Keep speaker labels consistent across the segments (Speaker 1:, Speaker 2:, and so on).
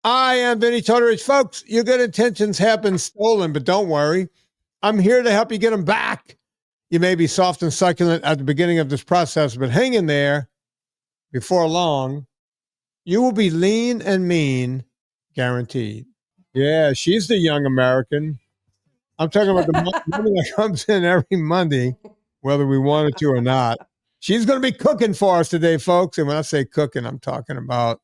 Speaker 1: I am Vinnie Tortorich. Folks, your good intentions have been stolen, but don't worry. I'm here to help you get them back. You may be soft and succulent at the beginning of this process, but hang in there. Before long, you will be lean and mean, guaranteed. Yeah, she's the young American. I'm talking about the woman that comes in every Monday, whether we wanted to or not. She's going to be cooking for us today, folks. And when I say cooking, I'm talking about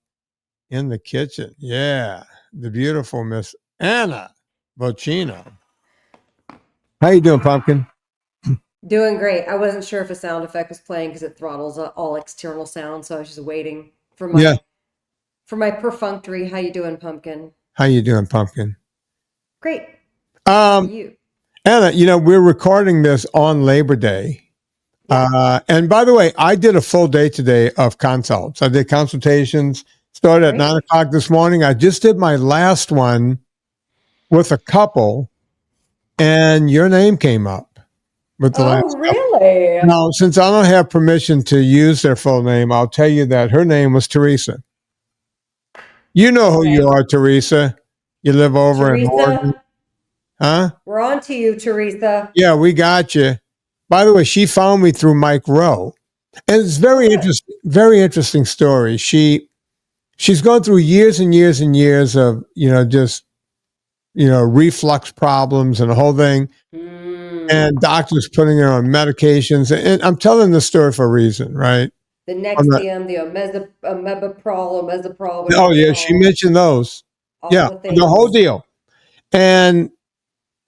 Speaker 1: in the kitchen. Yeah, the beautiful Miss Anna Vocino. How you doing, Pumpkin?
Speaker 2: Doing great. I wasn't sure if a sound effect was playing because it throttles all external sound, so I was just waiting for my perfunctory. How you doing, Pumpkin?
Speaker 1: How you doing, Pumpkin?
Speaker 2: Great. How are you?
Speaker 1: Anna, we're recording this on Labor Day. Yeah. And by the way, I did a full day today of consults. I did consultations, started at 9 o'clock this morning. I just did my last one with a couple, and your name came up. With the last
Speaker 2: really?
Speaker 1: Couple. Now, since I don't have permission to use their full name, I'll tell you that her name was Teresa. You know who you are, Teresa. You live over in Oregon. Huh?
Speaker 2: We're on to you, Teresa.
Speaker 1: Yeah, we got you. By the way, she found me through Mike Rowe. And it's very interesting story. She's gone through years and years and years of, reflux problems and the whole thing. And doctors putting her on medications. And I'm telling this story for a reason, right?
Speaker 2: The Nexium, the Omezaprol.
Speaker 1: Oh, yeah, she mentioned those. The whole deal. And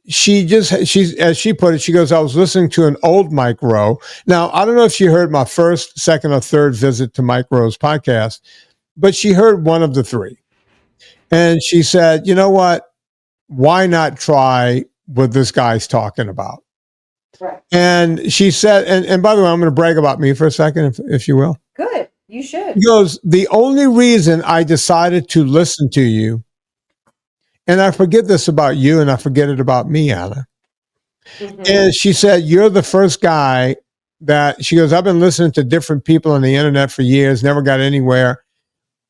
Speaker 1: she's, as she put it, she goes, I was listening to an old Mike Rowe. Now, I don't know if she heard my first, second, or third visit to Mike Rowe's podcast, but she heard one of the three. And she said, you know what? Why not try what this guy's talking about?
Speaker 2: Right.
Speaker 1: And she said, and by the way, I'm going to brag about me for a second, if you will.
Speaker 2: Good. You should.
Speaker 1: She goes, the only reason I decided to listen to you, and I forget this about you and I forget it about me, Anna, is she said, you're the first guy that, she goes, I've been listening to different people on the internet for years, never got anywhere.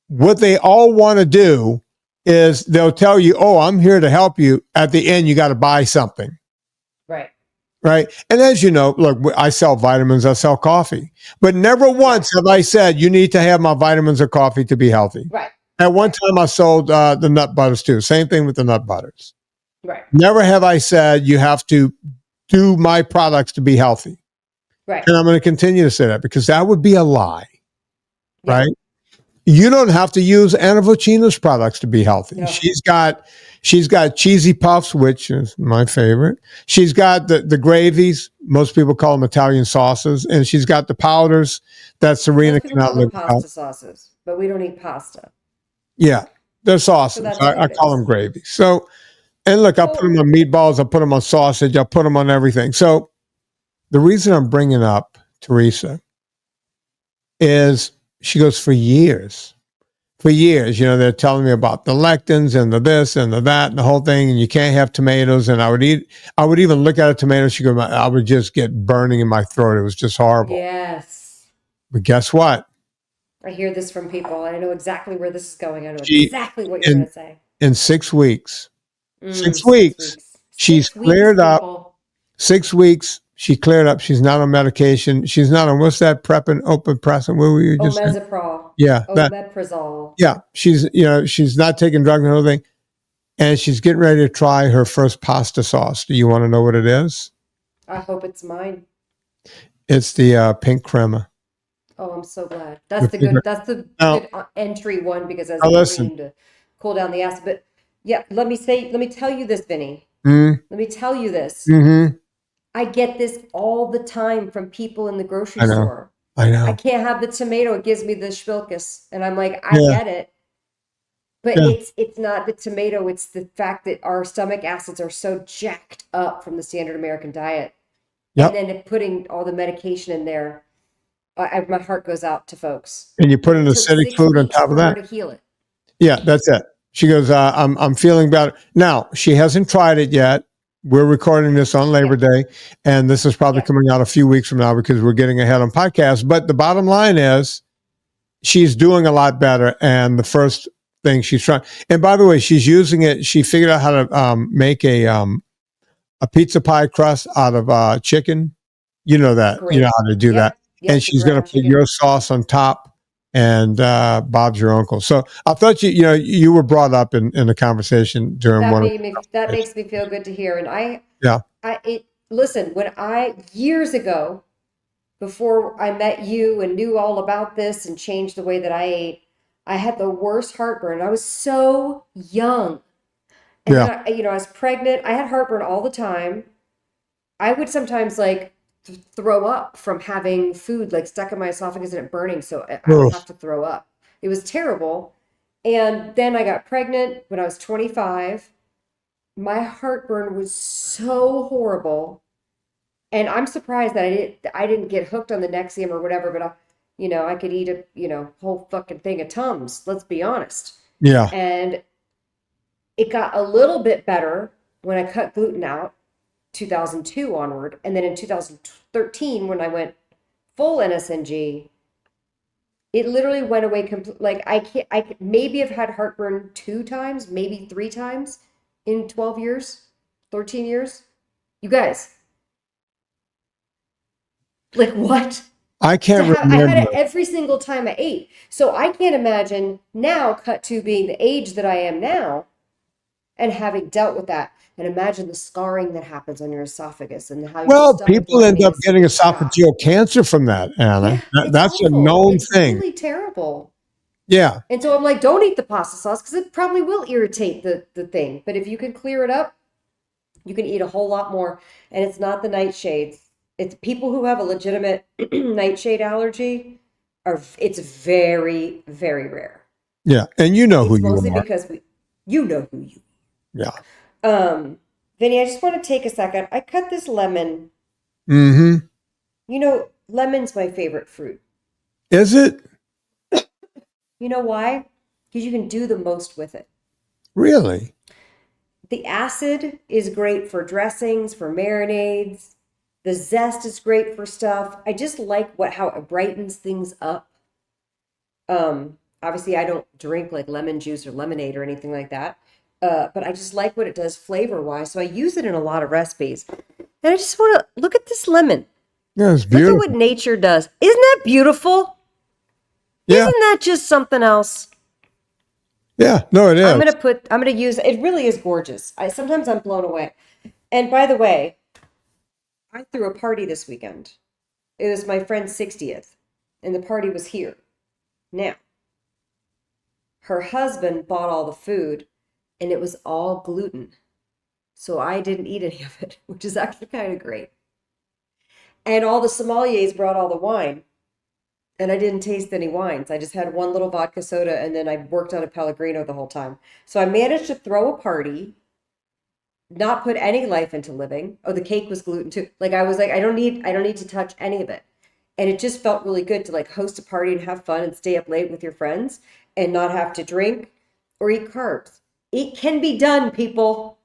Speaker 1: What they all want to do is they'll tell you, oh, I'm here to help you. At the end, you got to buy something. Right. And as you know, look, I sell vitamins, I sell coffee, but never once have I said you need to have my vitamins or coffee to be healthy.
Speaker 2: Right.
Speaker 1: At one time I sold the nut butters too. Same thing with the nut butters.
Speaker 2: Right.
Speaker 1: Never have I said you have to do my products to be healthy.
Speaker 2: Right.
Speaker 1: And I'm going to continue to say that because that would be a lie. Yeah. Right. You don't have to use Anna Vocino's products to be healthy. No. She's got cheesy puffs, which is my favorite. She's got the gravies. Most people call them Italian sauces. And she's got the powders that Serena cannot live without.
Speaker 2: Pasta sauces, but we don't eat pasta.
Speaker 1: Yeah, they're sauces. So I call them gravy. So, and look, I put them on meatballs. I put them on sausage. I put them on everything. So the reason I'm bringing up Teresa is she goes, for years, they're telling me about the lectins and the this and the that and the whole thing, and you can't have tomatoes. And I would even look at a tomato. She goes, I would just get burning in my throat. It was just horrible.
Speaker 2: Yes.
Speaker 1: But guess what?
Speaker 2: I hear this from people. I know exactly where this is going. I know exactly what you're going to say.
Speaker 1: In 6 weeks, 6 weeks, she's cleared up. 6 weeks. She cleared up. She's not on medication. She's not on, what's that open-pressant? What were you just saying?
Speaker 2: Omezaprol.
Speaker 1: Yeah.
Speaker 2: Omeprazole.
Speaker 1: Yeah. She's not taking drugs and everything. And she's getting ready to try her first pasta sauce. Do you want to know what it is?
Speaker 2: I hope it's mine.
Speaker 1: It's the pink crema.
Speaker 2: Oh, I'm so glad. That's the good entry one because as a cream to cool down the acid. But yeah, let me tell you this, Vinnie. Let me tell you this.
Speaker 1: Mm-hmm.
Speaker 2: I get this all the time from people in the grocery store.
Speaker 1: I know.
Speaker 2: I can't have the tomato. It gives me the schwilkes. And I'm like, I get it. But it's not the tomato. It's the fact that our stomach acids are so jacked up from the standard American diet. Yep. And then putting all the medication in there, my heart goes out to folks.
Speaker 1: And you put an acidic food on top of that.
Speaker 2: To heal it.
Speaker 1: Yeah, that's it. She goes, I'm feeling better. Now, she hasn't tried it yet. We're recording this on Labor Day, and this is probably coming out a few weeks from now because we're getting ahead on podcasts. But the bottom line is she's doing a lot better. And the first thing she's trying. And by the way, she's using it. She figured out how to make a pizza pie crust out of chicken. You know that.
Speaker 2: Great.
Speaker 1: You know how to do that.
Speaker 2: Yep,
Speaker 1: And she's going to put your sauce on top, and Bob's your uncle. So I thought you were brought up in a conversation during
Speaker 2: that makes me feel good to hear. And listen, years ago, before I met you and knew all about this and changed the way that I ate, I had the worst heartburn. I was so young. And then I was pregnant. I had heartburn all the time. I would sometimes throw up from having food stuck in my esophagus and it burning. So I would have to throw up. It was terrible. And then I got pregnant when I was 25. My heartburn was so horrible. And I'm surprised that I didn't get hooked on the Nexium or whatever, but I could eat a whole fucking thing of Tums. Let's be honest.
Speaker 1: Yeah.
Speaker 2: And it got a little bit better when I cut gluten out, 2002 onward, and then in 2013 when I went full NSNG, it literally went away completely. I maybe have had heartburn 2 times, maybe 3 times in 12 years, 13 years. You guys. What?
Speaker 1: I can't remember.
Speaker 2: I had it every single time I ate. So I can't imagine now, cut to being the age that I am now and having dealt with that. And imagine the scarring that happens on your esophagus and how
Speaker 1: people end up getting esophageal cancer from that, Anna.
Speaker 2: Yeah,
Speaker 1: that's
Speaker 2: awful.
Speaker 1: A known thing.
Speaker 2: It's really terrible.
Speaker 1: Yeah.
Speaker 2: And so I'm like, don't eat the pasta sauce because it probably will irritate the thing. But if you can clear it up, you can eat a whole lot more. And it's not the nightshades. It's people who have a legitimate nightshade allergy. It's very, very rare.
Speaker 1: Yeah, and who you are.
Speaker 2: Mostly because you know who you
Speaker 1: are.
Speaker 2: Yeah. Vinny, I just want to take a second. I cut this lemon.
Speaker 1: Mm-hmm.
Speaker 2: Lemon's my favorite fruit.
Speaker 1: Is it?
Speaker 2: You know why? Because you can do the most with it.
Speaker 1: Really?
Speaker 2: The acid is great for dressings, for marinades. The zest is great for stuff. I just like how it brightens things up. Obviously, I don't drink lemon juice or lemonade or anything like that. But I just like what it does flavor-wise. So I use it in a lot of recipes. And I just want to look at this lemon.
Speaker 1: Yeah, it's beautiful.
Speaker 2: Look at what nature does. Isn't that beautiful? Yeah. Isn't that just something else?
Speaker 1: Yeah, no, it is.
Speaker 2: I'm going to use, it really is gorgeous. Sometimes I'm blown away. And by the way, I threw a party this weekend. It was my friend's 60th, and the party was here. Now, her husband bought all the food, and it was all gluten. So I didn't eat any of it, which is actually kind of great. And all the sommeliers brought all the wine, and I didn't taste any wines. I just had one little vodka soda, and then I worked on a Pellegrino the whole time. So I managed to throw a party, not put any life into living. Oh, the cake was gluten too. I was like, I don't need to touch any of it. And it just felt really good to host a party and have fun and stay up late with your friends and not have to drink or eat carbs. It can be done, people.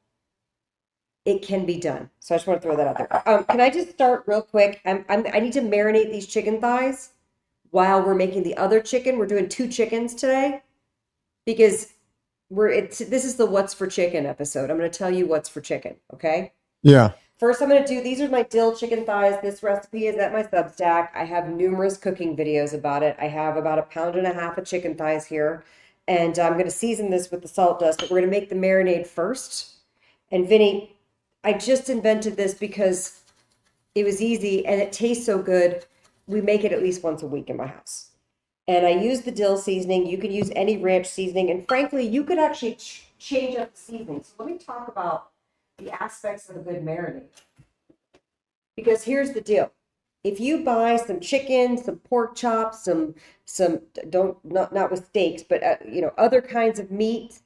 Speaker 2: It can be done. So I just want to throw that out there. Can I just start real quick? I need to marinate these chicken thighs while we're making the other chicken. We're doing 2 chickens today because this is the what's for chicken episode. I'm going to tell you what's for chicken, okay?
Speaker 1: Yeah.
Speaker 2: First, I'm going to do, these are my dill chicken thighs. This recipe is at my Substack. I have numerous cooking videos about it. I have about 1.5 pounds of chicken thighs here. And I'm going to season this with the salt dust, but we're going to make the marinade first. And Vinny, I just invented this because it was easy and it tastes so good. We make it at least once a week in my house. And I use the dill seasoning. You can use any ranch seasoning. And frankly, you could actually change up the seasoning. So let me talk about the aspects of a good marinade. Because here's the deal. If you buy some chicken, some pork chops, not with steaks, but other kinds of meat,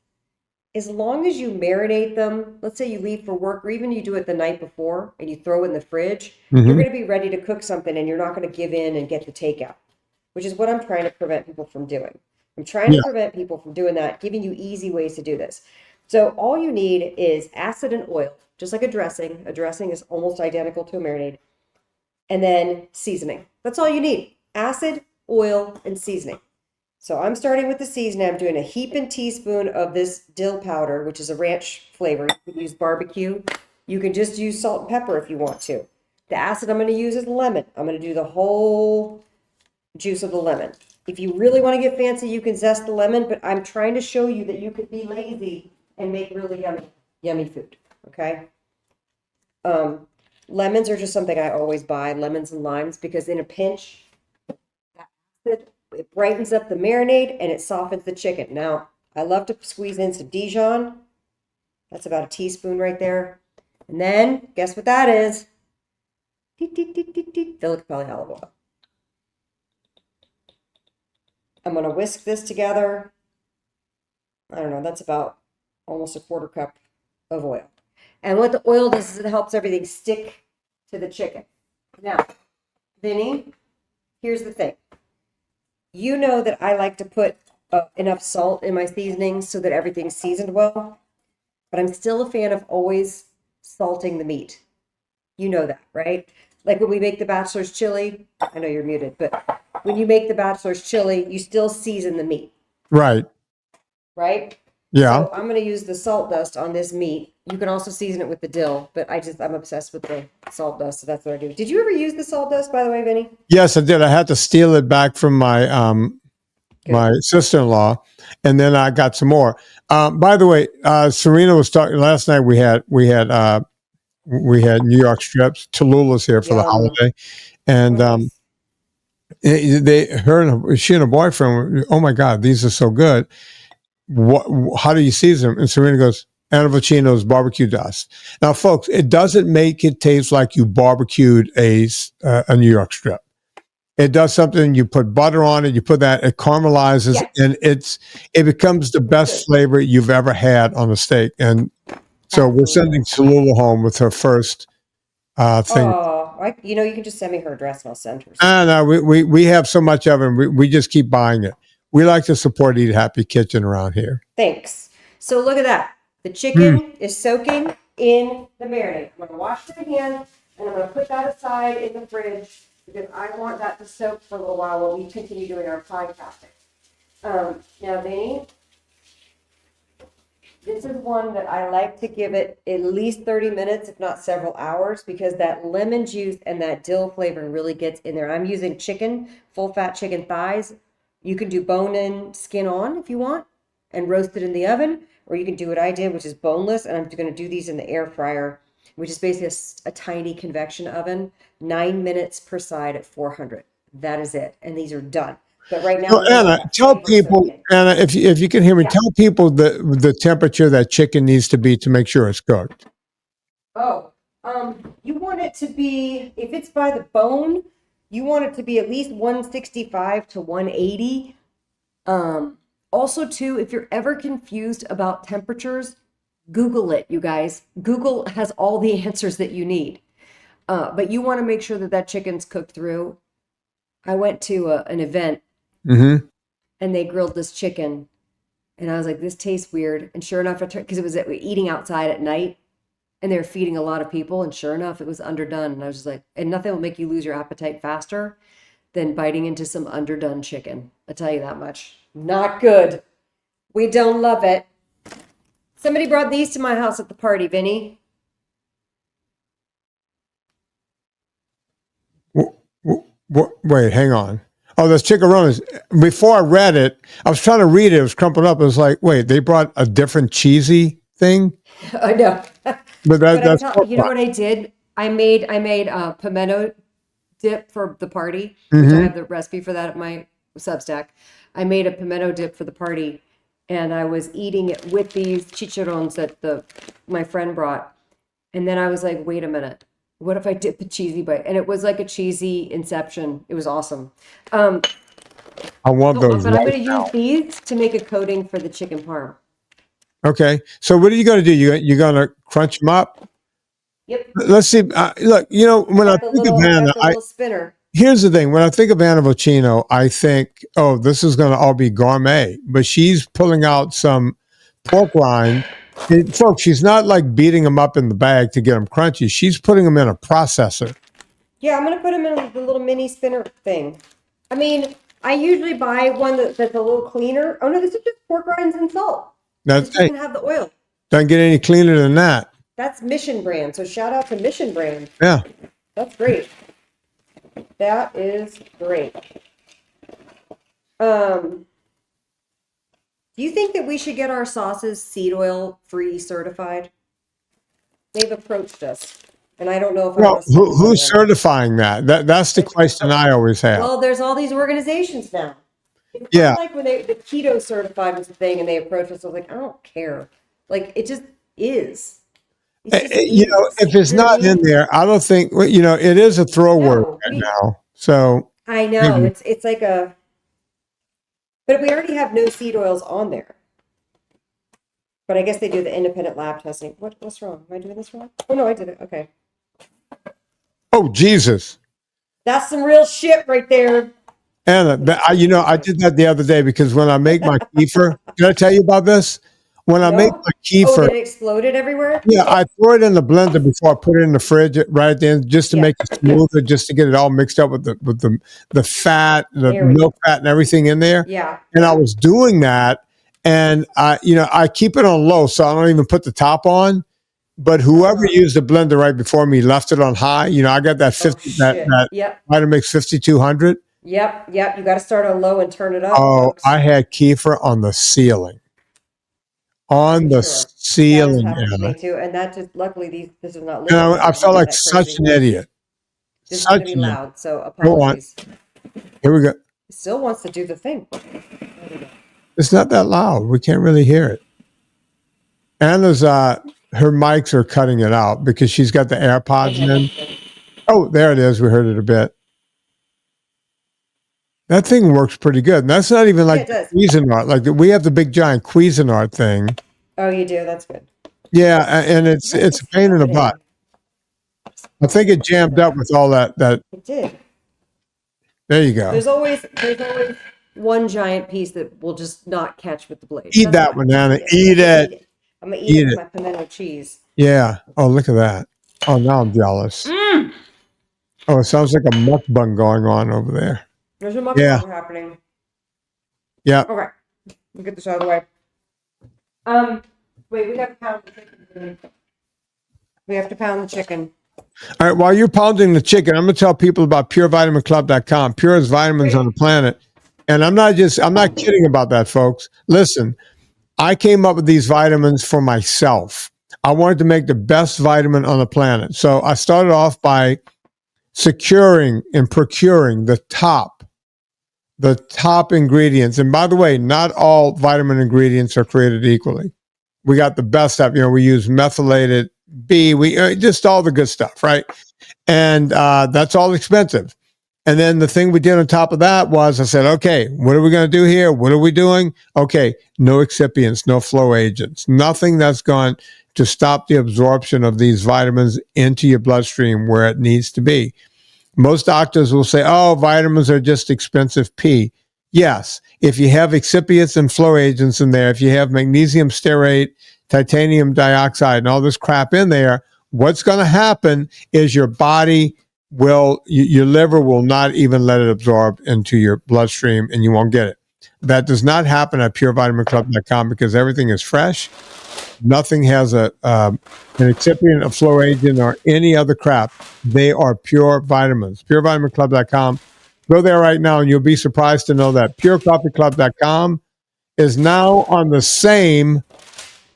Speaker 2: as long as you marinate them, let's say you leave for work, or even you do it the night before and you throw it in the fridge, you're going to be ready to cook something and you're not going to give in and get the takeout, which is what I'm trying to prevent people from doing. I'm trying to prevent people from doing that, giving you easy ways to do this. So all you need is acid and oil, just like a dressing. A dressing is almost identical to a marinade. And then seasoning. That's all you need. Acid, oil, and seasoning. So I'm starting with the seasoning. I'm doing a heap and teaspoon of this dill powder, which is a ranch flavor. You can use barbecue. You can just use salt and pepper if you want to. The acid I'm going to use is lemon. I'm going to do the whole juice of the lemon. If you really want to get fancy, you can zest the lemon, but I'm trying to show you that you could be lazy and make really yummy food, okay? Lemons are just something I always buy, lemons and limes, because in a pinch, it brightens up the marinade and it softens the chicken. Now, I love to squeeze in some Dijon. That's about a teaspoon right there. And then, guess what that is? Delicate olive oil. I'm going to whisk this together. I don't know, that's about almost a quarter cup of oil. And what the oil does is it helps everything stick to the chicken. Now, Vinny, here's the thing. You know that I like to put enough salt in my seasonings so that everything's seasoned well, but I'm still a fan of always salting the meat. You know that, right? Like when we make the bachelor's chili, I know you're muted, but when you make the bachelor's chili, you still season the meat.
Speaker 1: Right.
Speaker 2: Right?
Speaker 1: Yeah.
Speaker 2: So I'm going to use the salt dust on this meat. You can also season it with the dill, but I'm obsessed with the salt dust, so that's what I do. Did you ever use the salt dust, by the way, Vinny?
Speaker 1: Yes, I did. I had to steal it back from my my sister-in-law, and then I got some more. By the way, Serena was talking last night. We had New York strips. Tallulah's here for the holiday, and she and her boyfriend. Oh my God, these are so good. How do you season them? And Serena goes, Vocino's barbecue dust. Now, folks, it doesn't make it taste like you barbecued a New York strip. It does something. You put butter on it. You put that. It caramelizes, and it becomes the best flavor you've ever had on a steak. And so we're sending Tallulah home with her first thing.
Speaker 2: Oh, you can just send me her address and I'll send her.
Speaker 1: No, we have so much of it. We just keep buying it. We like to support Eat Happy Kitchen around here.
Speaker 2: Thanks. So look at that. The chicken is soaking in the marinade. I'm going to wash my hands and I'm going to put that aside in the fridge because I want that to soak for a little while while we continue doing our pie casting. Now, Vinny, this is one that I like to give it at least 30 minutes, if not several hours, because that lemon juice and that dill flavor really gets in there. I'm using full fat chicken thighs. You can do bone in, skin on if you want, and roast it in the oven, or you can do what I did, which is boneless, and I'm going to do these in the air fryer, which is basically a tiny convection oven, 9 minutes per side at 400. That is it, and these are done. But right now,
Speaker 1: so Anna, tell people, Anna, if you can hear me, tell people the temperature that chicken needs to be to make sure it's cooked.
Speaker 2: Oh, you want it to be, if it's by the bone, you want it to be at least 165 to 180. Also, too, if you're ever confused about temperatures, Google it, you guys. Google has all the answers that you need. But you want to make sure that chicken's cooked through. I went to an event, and they grilled this chicken, and I was like, this tastes weird. And sure enough, because it was eating outside at night, and they were feeding a lot of people, and sure enough, it was underdone. And I was just like, and nothing will make you lose your appetite faster than biting into some underdone chicken. I'll tell you that much. Not good. We don't love it. Somebody brought these to my house at the party, Vinny.
Speaker 1: Wait, hang on. Oh, those chickarones. Before I read it, I was trying to read it. It was crumpled up. It was like, wait, they brought a different cheesy thing?
Speaker 2: I know.
Speaker 1: But that's
Speaker 2: you know what I did? I made a pimento dip for the party. Which I have the recipe for that at my Substack. I made a pimento dip for the party, and I was eating it with these chicharrones that my friend brought. And then I was like, wait a minute. What if I dip the cheesy bite? And it was like a cheesy inception. It was awesome.
Speaker 1: I want those.
Speaker 2: But I'm going to use these to make a coating for the chicken parm.
Speaker 1: Okay. So what are you going to do? You're going to crunch them up?
Speaker 2: Yep.
Speaker 1: Let's see. Look, when I think of Anna,
Speaker 2: spinner.
Speaker 1: Here's the thing. When I think of Anna Vocino, I think, oh, this is going to all be gourmet. But she's pulling out some pork rind. Folks, she's not like beating them up in the bag to get them crunchy. She's putting them in a processor.
Speaker 2: Yeah, I'm going to put them in the little mini spinner thing. I mean, I usually buy one that's a little cleaner. Oh no, this is just pork rinds and salt.
Speaker 1: That's
Speaker 2: This doesn't have the oil.
Speaker 1: doesn't get any cleaner than that.
Speaker 2: That's Mission Brand. So shout out to Mission Brand.
Speaker 1: Yeah.
Speaker 2: That's great. That is great. Do you think that we should get our sauces seed oil free certified? They've approached us, and I don't know if I
Speaker 1: Well,
Speaker 2: want to spend money
Speaker 1: who's
Speaker 2: on it.
Speaker 1: certifying that? That's the question I always have.
Speaker 2: Well, there's all these organizations now. It's
Speaker 1: Yeah.
Speaker 2: like when the keto certified was a thing, and they approached us. I was like, I don't care. Like it just is. It just
Speaker 1: You know,
Speaker 2: is.
Speaker 1: if it's
Speaker 2: You know what
Speaker 1: not
Speaker 2: I mean?
Speaker 1: in there, I don't think, well, you know, it is a throw word
Speaker 2: No,
Speaker 1: right now. So,
Speaker 2: I know
Speaker 1: Mhm.
Speaker 2: it's like a, but we already have no seed oils on there. But I guess they do the independent lab testing. What's wrong? Am I doing this wrong? Oh no, I did it. Okay,
Speaker 1: oh, Jesus.
Speaker 2: that's some real shit right there.
Speaker 1: Anna, you know, I did that the other day because when I make my kefir, did I tell you about this? When I make
Speaker 2: No.
Speaker 1: my
Speaker 2: Oh,
Speaker 1: kefir,
Speaker 2: that it exploded everywhere.
Speaker 1: yeah, I throw it in the blender before I put it in the fridge right at the end, just to
Speaker 2: Yeah.
Speaker 1: make it smoother, just to get it all mixed up with the fat, the
Speaker 2: There we
Speaker 1: milk fat, and everything in there.
Speaker 2: Yeah.
Speaker 1: And I was doing that, and I keep it on low, so I don't even put the top on. But whoever used the blender right before me left it on high. You know, I got that 50
Speaker 2: Oh shit.
Speaker 1: that
Speaker 2: Yep.
Speaker 1: Vitamix 5200.
Speaker 2: Yep. Yep. You got to start on low and turn it up,
Speaker 1: Oh,
Speaker 2: folks.
Speaker 1: I had kefir on the ceiling. On the
Speaker 2: Sure. That has
Speaker 1: ceiling,
Speaker 2: happened to
Speaker 1: Anna.
Speaker 2: me too, and that just luckily this is not.
Speaker 1: And I
Speaker 2: liquid,
Speaker 1: felt like
Speaker 2: that
Speaker 1: such
Speaker 2: crazy.
Speaker 1: an idiot.
Speaker 2: This is
Speaker 1: Such
Speaker 2: gonna be
Speaker 1: an idiot.
Speaker 2: loud, so
Speaker 1: Go on.
Speaker 2: apologies.
Speaker 1: Here we go.
Speaker 2: It still wants to do the thing.
Speaker 1: It's not that loud. We can't really hear it. Anna's her mics are cutting it out because she's got the AirPods in. Oh, there it is. We heard it a bit. That thing works pretty good. And that's not even like
Speaker 2: Yeah, it
Speaker 1: Cuisinart. Like we have the big giant Cuisinart thing.
Speaker 2: Oh, you do? That's good.
Speaker 1: Yeah, and it's a pain in the butt. I think it jammed up with all that.
Speaker 2: It did.
Speaker 1: There you go.
Speaker 2: There's always one giant piece that will just not catch with the blade.
Speaker 1: Eat
Speaker 2: That's
Speaker 1: that
Speaker 2: fine.
Speaker 1: one, Anna.
Speaker 2: Yeah,
Speaker 1: Eat it.
Speaker 2: I'm gonna eat
Speaker 1: Eat
Speaker 2: it with
Speaker 1: it.
Speaker 2: my pimento cheese.
Speaker 1: Yeah. Oh, look at that. Oh, now I'm jealous.
Speaker 2: Mm.
Speaker 1: Oh, it sounds like a mukbang going on over there.
Speaker 2: There's a mukbang
Speaker 1: Yeah.
Speaker 2: happening.
Speaker 1: Yeah.
Speaker 2: Okay, we'll get this out of the way. Wait, we have to pound the chicken. We have to pound the chicken.
Speaker 1: All right. While you're pounding the chicken, I'm going to tell people about PureVitaminClub.com. Purest vitamins on the planet. And I'm not kidding about that, folks. Listen, I came up with these vitamins for myself. I wanted to make the best vitamin on the planet. So I started off by securing and procuring the top ingredients. And by the way, not all vitamin ingredients are created equally. We got the best stuff. You know, we use methylated B. We just all the good stuff, right? And that's all expensive. And then the thing we did on top of that was I said, okay, what are we going to do here? What are we doing? Okay, no excipients, no flow agents, nothing that's going to stop the absorption of these vitamins into your bloodstream where it needs to be. Most doctors will say, oh, vitamins are just expensive P. Yes, if you have excipients and flow agents in there, if you have magnesium stearate, titanium dioxide, and all this crap in there, what's going to happen is your body your liver will not even let it absorb into your bloodstream and you won't get it. That does not happen at PureVitaminClub.com because everything is fresh. Nothing has an excipient, a flow agent, or any other crap. They are pure vitamins. PureVitaminClub.com. Go there right now and you'll be surprised to know that PureCoffeeClub.com is now on the same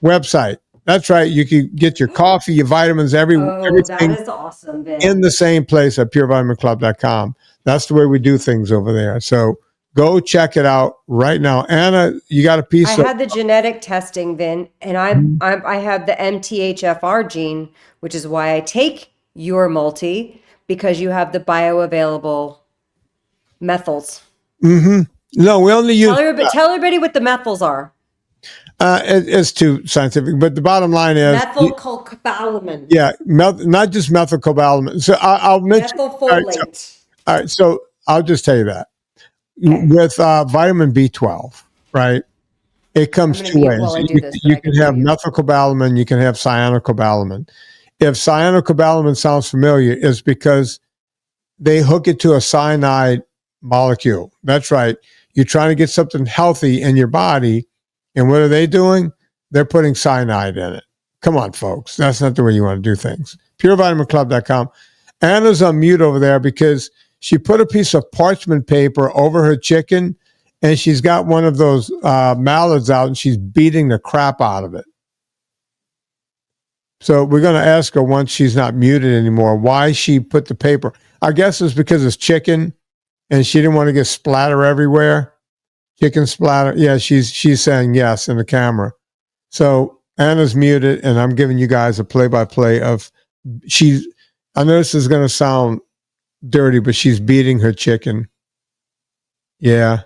Speaker 1: website. That's right. You can get your coffee, your vitamins, everything
Speaker 2: That is awesome, Vin.
Speaker 1: in the same place at PureVitaminClub.com. That's the way we do things over there. So go check it out right now. Anna, you got a piece
Speaker 2: I had the genetic testing, Vin, and I have the MTHFR gene, which is why I take your multi, because you have the bioavailable methyls.
Speaker 1: Mm-hmm. No, we only use.
Speaker 2: Tell everybody what the methyls are.
Speaker 1: It's too scientific, but the bottom line is
Speaker 2: methylcobalamin.
Speaker 1: Yeah, not just methylcobalamin. So I'll mention
Speaker 2: methylfolate.
Speaker 1: All right, so I'll just tell you that with vitamin B12, right? It comes two ways. You can have methylcobalamin, you can have cyanocobalamin. If cyanocobalamin sounds familiar, it's because they hook it to a cyanide molecule. That's right. You're trying to get something healthy in your body. And what are they doing? They're putting cyanide in it. Come on, folks. That's not the way you want to do things. PureVitaminClub.com. Anna's on mute over there because she put a piece of parchment paper over her chicken, and she's got one of those mallards out, and she's beating the crap out of it. So we're going to ask her once she's not muted anymore why she put the paper. I guess it's because it's chicken, and she didn't want to get splatter everywhere. Chicken splatter. Yeah, she's saying yes in the camera. So Anna's muted, and I'm giving you guys a play-by-play of she's. I know this is going to sound dirty, but she's beating her chicken. Yeah,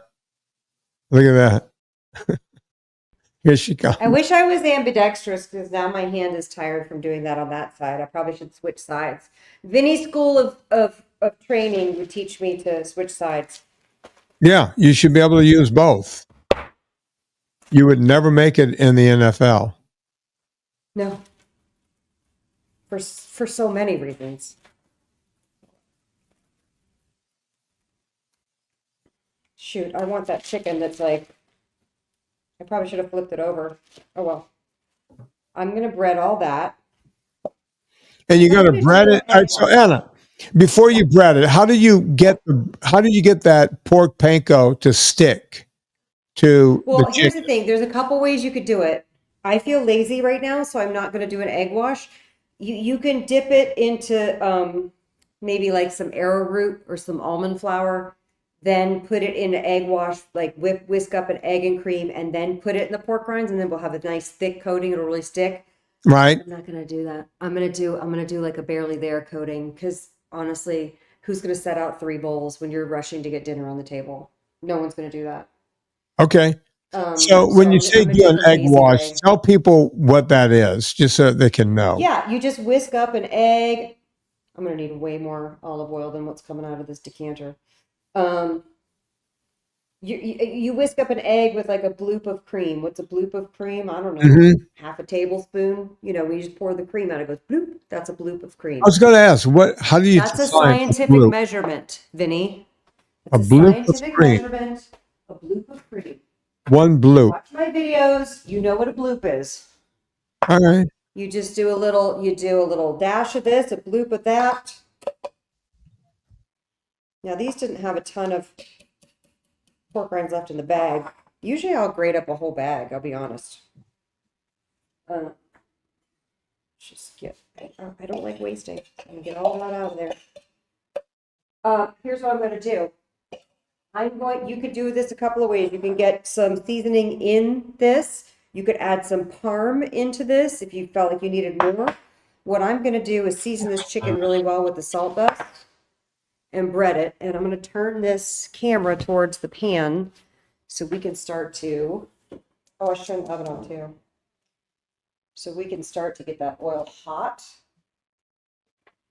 Speaker 1: look at that. Here she comes.
Speaker 2: I wish I was ambidextrous because now my hand is tired from doing that on that side. I probably should switch sides. Vinnie's school of training would teach me to switch sides.
Speaker 1: Yeah, you should be able to use both. You would never make it in the NFL.
Speaker 2: No. For so many reasons. Shoot, I want that chicken that's like, I probably should have flipped it over. Oh well. I'm going to bread all that.
Speaker 1: And you got to bread it. All right, so Anna, before you bread it, how do you get that pork panko to stick to the chicken?
Speaker 2: Here's the thing. There's a couple ways you could do it. I feel lazy right now, so I'm not going to do an egg wash. You can dip it into maybe like some arrowroot or some almond flour, then put it in an egg wash, like whisk up an egg and cream, and then put it in the pork rinds, and then we'll have a nice thick coating. It'll really stick.
Speaker 1: Right.
Speaker 2: I'm not gonna do that. I'm gonna do like a barely there coating, because honestly, who's gonna set out 3 bowls when you're rushing to get dinner on the table? No one's gonna do that.
Speaker 1: Okay. So when you say do an egg wash, tell people what that is, just so they can know.
Speaker 2: Yeah, you just whisk up an egg. I'm gonna need way more olive oil than what's coming out of this decanter. You whisk up an egg with like a bloop of cream. What's a bloop of cream? I don't know. Half a tablespoon. You know, we just pour the cream out. It goes bloop. That's a bloop of cream.
Speaker 1: I was going to ask, how do you?
Speaker 2: That's a scientific measurement, Vinnie.
Speaker 1: It's a bloop of cream.
Speaker 2: Measurement. A bloop of cream.
Speaker 1: One bloop.
Speaker 2: Watch my videos. You know what a bloop is.
Speaker 1: All right.
Speaker 2: You just do a little dash of this, a bloop of that. Now these didn't have a ton of pork rinds left in the bag. Usually I'll grate up a whole bag, I'll be honest. I don't like wasting. I'm gonna get all that out of there. Here's what I'm gonna do. You could do this a couple of ways. You can get some seasoning in this. You could add some parm into this if you felt like you needed more. What I'm gonna do is season this chicken really well with the salt dust and bread it. And I'm going to turn this camera towards the pan so we can start to, I should turn the oven on too. So we can start to get that oil hot.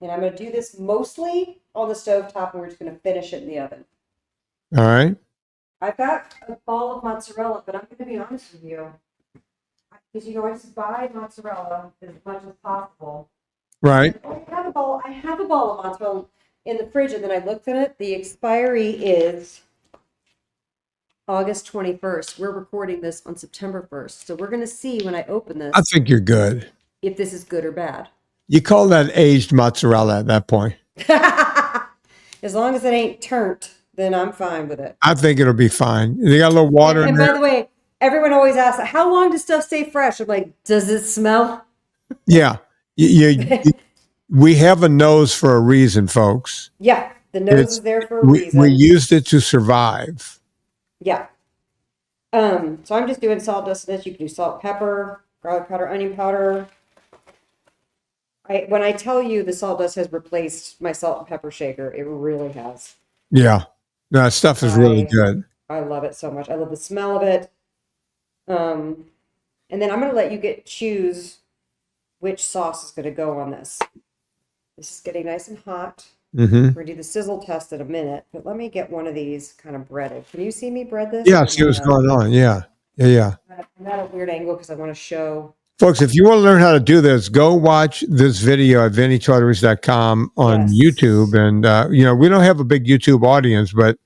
Speaker 2: And I'm going to do this mostly on the stovetop, and we're just going to finish it in the oven.
Speaker 1: All right.
Speaker 2: I've got a ball of mozzarella, but I'm going to be honest with you. Because, I just buy mozzarella as much as possible.
Speaker 1: Right.
Speaker 2: I have a ball of mozzarella in the fridge, and then I looked at it. The expiry is August 21st. We're recording this on September 1st. So we're going to see when I open this.
Speaker 1: I think you're good.
Speaker 2: If this is good or bad.
Speaker 1: You call that aged mozzarella at that point.
Speaker 2: As long as it ain't turnt, then I'm fine with it.
Speaker 1: I think it'll be fine. They got a little water in there.
Speaker 2: And by the way, everyone always asks, how long does stuff stay fresh? I'm like, does it smell?
Speaker 1: Yeah. We have a nose for a reason, folks.
Speaker 2: Yeah, the nose is there for a reason.
Speaker 1: We used it to survive.
Speaker 2: Yeah. So I'm just doing salt dust in this. You can do salt, pepper, garlic powder, onion powder. When I tell you the salt dust has replaced my salt and pepper shaker, it really has.
Speaker 1: Yeah. That stuff is really good.
Speaker 2: I love it so much. I love the smell of it. And then I'm going to let you choose which sauce is going to go on this. This is getting nice and hot. We're going to do the sizzle test in a minute, but let me get one of these kind of breaded. Can you see me bread this?
Speaker 1: Yeah, see what's going on. Yeah.
Speaker 2: I'm at a weird angle because I want to show.
Speaker 1: Folks, if you want to learn how to do this, go watch this video at VinnieTortorich.com on YouTube. And, we don't have a big YouTube audience, but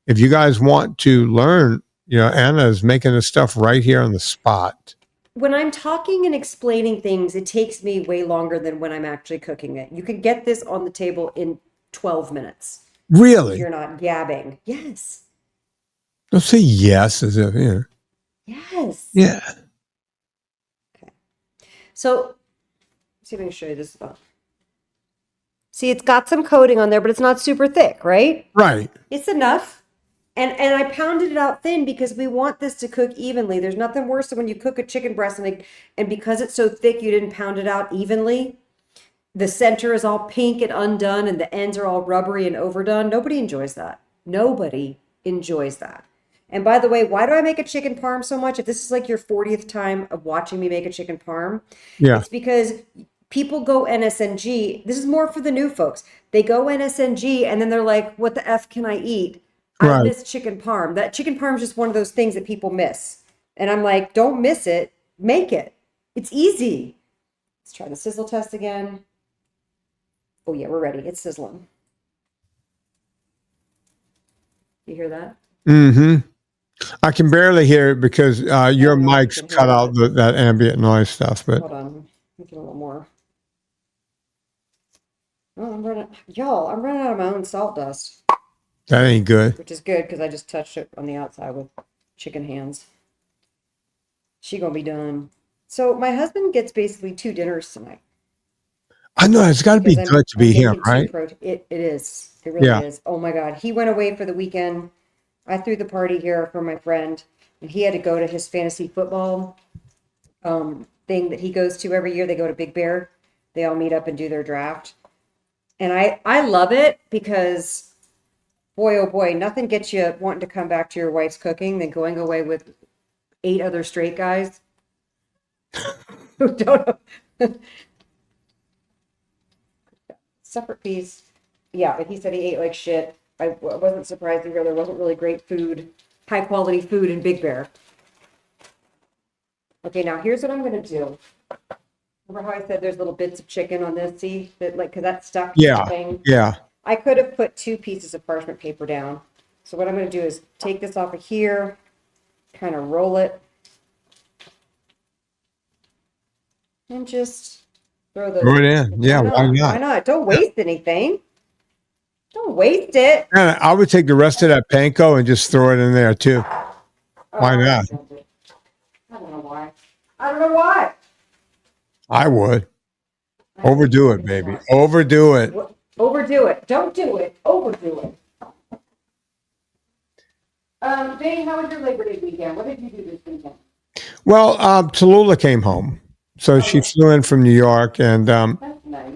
Speaker 1: if you guys want to learn, Anna is making this stuff right here on the spot.
Speaker 2: When I'm talking and explaining things, it takes me way longer than when I'm actually cooking it. You can get this on the table in 12 minutes.
Speaker 1: Really?
Speaker 2: You're not gabbing. Yes.
Speaker 1: Don't say yes as if,
Speaker 2: Yes.
Speaker 1: Yeah.
Speaker 2: Okay. So, let's see if I can show you this. See, it's got some coating on there, but it's not super thick, right?
Speaker 1: Right.
Speaker 2: It's enough. And I pounded it out thin because we want this to cook evenly. There's nothing worse than when you cook a chicken breast and because it's so thick, you didn't pound it out evenly. The center is all pink and undone and the ends are all rubbery and overdone. Nobody enjoys that. Nobody enjoys that. And by the way, why do I make a chicken parm so much? If this is like your 40th time of watching me make a chicken parm, it's because people go NSNG. This is more for the new folks. They go NSNG and then they're like, what the F can I eat? I miss chicken parm. That chicken parm is just one of those things that people miss. And I'm like, don't miss it. Make it. It's easy. Let's try the sizzle test again. Oh, yeah, we're ready. It's sizzling. You hear that?
Speaker 1: Mm-hmm. I can barely hear it because your mic's cut out that ambient noise stuff. But
Speaker 2: hold on. Make it a little more. Oh, I'm running out of my own salt dust.
Speaker 1: That ain't good.
Speaker 2: Which is good because I just touched it on the outside with chicken hands. She gonna be done. So my husband gets basically 2 dinners tonight.
Speaker 1: I know it's got to be good to be him, right?
Speaker 2: It is. It really is. Oh my God. He went away for the weekend. I threw the party here for my friend, and he had to go to his fantasy football thing that he goes to every year. They go to Big Bear. They all meet up and do their draft. And I love it because, boy, oh boy, nothing gets you wanting to come back to your wife's cooking than going away with 8 other straight guys who don't know. Separate piece. Yeah, but he said he ate like shit. I wasn't surprised to hear there wasn't really great food, high quality food in Big Bear. Okay, now here's what I'm going to do. Remember how I said there's little bits of chicken on this? See, that because that's stuck to the thing?
Speaker 1: Yeah.
Speaker 2: I could have put 2 pieces of parchment paper down. So what I'm going to do is take this off of here, kind of roll it, and just throw those.
Speaker 1: Throw it in. Yeah, why not?
Speaker 2: Why not? Don't waste anything. Don't waste it.
Speaker 1: And I would take the rest of that panko and just throw it in there too. Why not?
Speaker 2: I don't know why. I don't know why.
Speaker 1: I would. Overdo it, baby. Overdo it.
Speaker 2: Overdo it. Don't do it. Overdo it. Vinnie, how was your Labor Day weekend? What did you do this weekend?
Speaker 1: Well, Tallulah came home. So she flew in from New York, and
Speaker 2: That's nice.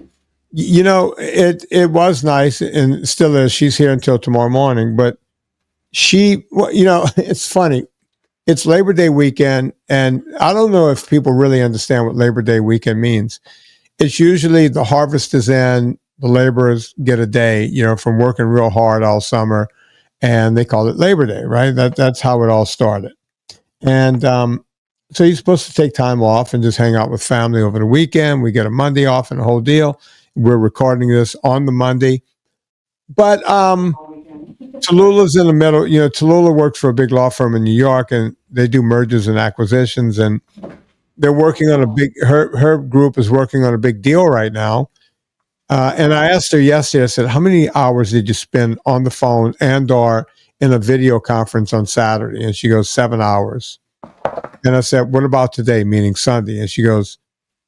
Speaker 1: It was nice, and still is. She's here until tomorrow morning, but it's funny. It's Labor Day weekend, and I don't know if people really understand what Labor Day weekend means. It's usually the harvest is in, the laborers get a day, from working real hard all summer, and they call it Labor Day, right? That's how it all started. And so you're supposed to take time off and just hang out with family over the weekend. We get a Monday off and the whole deal. We're recording this on the Monday. But Tallulah's in the middle. Tallulah works for a big law firm in New York, and they do mergers and acquisitions, and they're working on her group is working on a big deal right now. And I asked her yesterday, I said, how many hours did you spend on the phone and/or in a video conference on Saturday? And she goes, 7 hours. And I said, what about today, meaning Sunday? And she goes,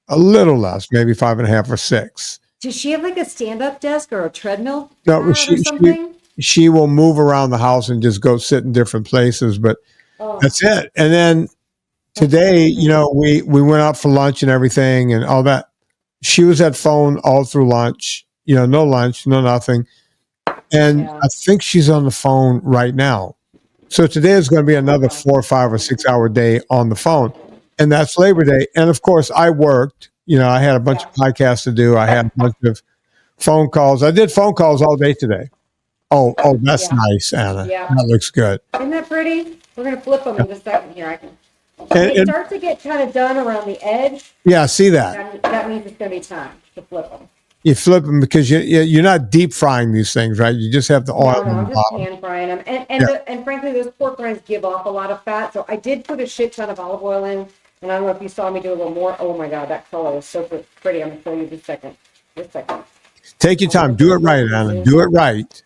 Speaker 1: a little less, maybe 5.5 or 6.
Speaker 2: Does she have like a stand-up desk or a treadmill?
Speaker 1: No,
Speaker 2: or something?
Speaker 1: She will move around the house and just go sit in different places, but that's it. And then today, we went out for lunch and everything and all that. She was at phone all through lunch, no lunch, no nothing. And I think she's on the phone right now. So today is going to be another 4 or 5 or 6 hour day on the phone. And that's Labor Day. And of course I worked, I had a bunch of podcasts to do. I had a bunch of phone calls. I did phone calls all day today. Oh, that's nice, Anna. Yeah. That looks good.
Speaker 2: Isn't that pretty? We're going to flip them in just a second here. They start to get kind of done around the edge.
Speaker 1: Yeah, I see that.
Speaker 2: That means it's going to be time to flip them.
Speaker 1: You flip them because you're not deep frying these things, right? You just have the oil.
Speaker 2: No,
Speaker 1: on
Speaker 2: I'm
Speaker 1: the
Speaker 2: just
Speaker 1: bottom.
Speaker 2: pan frying them. And frankly, those pork rinds give off a lot of fat. So I did put a shit ton of olive oil in. And I don't know if you saw me do a little more. Oh my God, that color is so pretty. I'm gonna show you this second. This second.
Speaker 1: Take your time. Do it right, Anna. Do it right.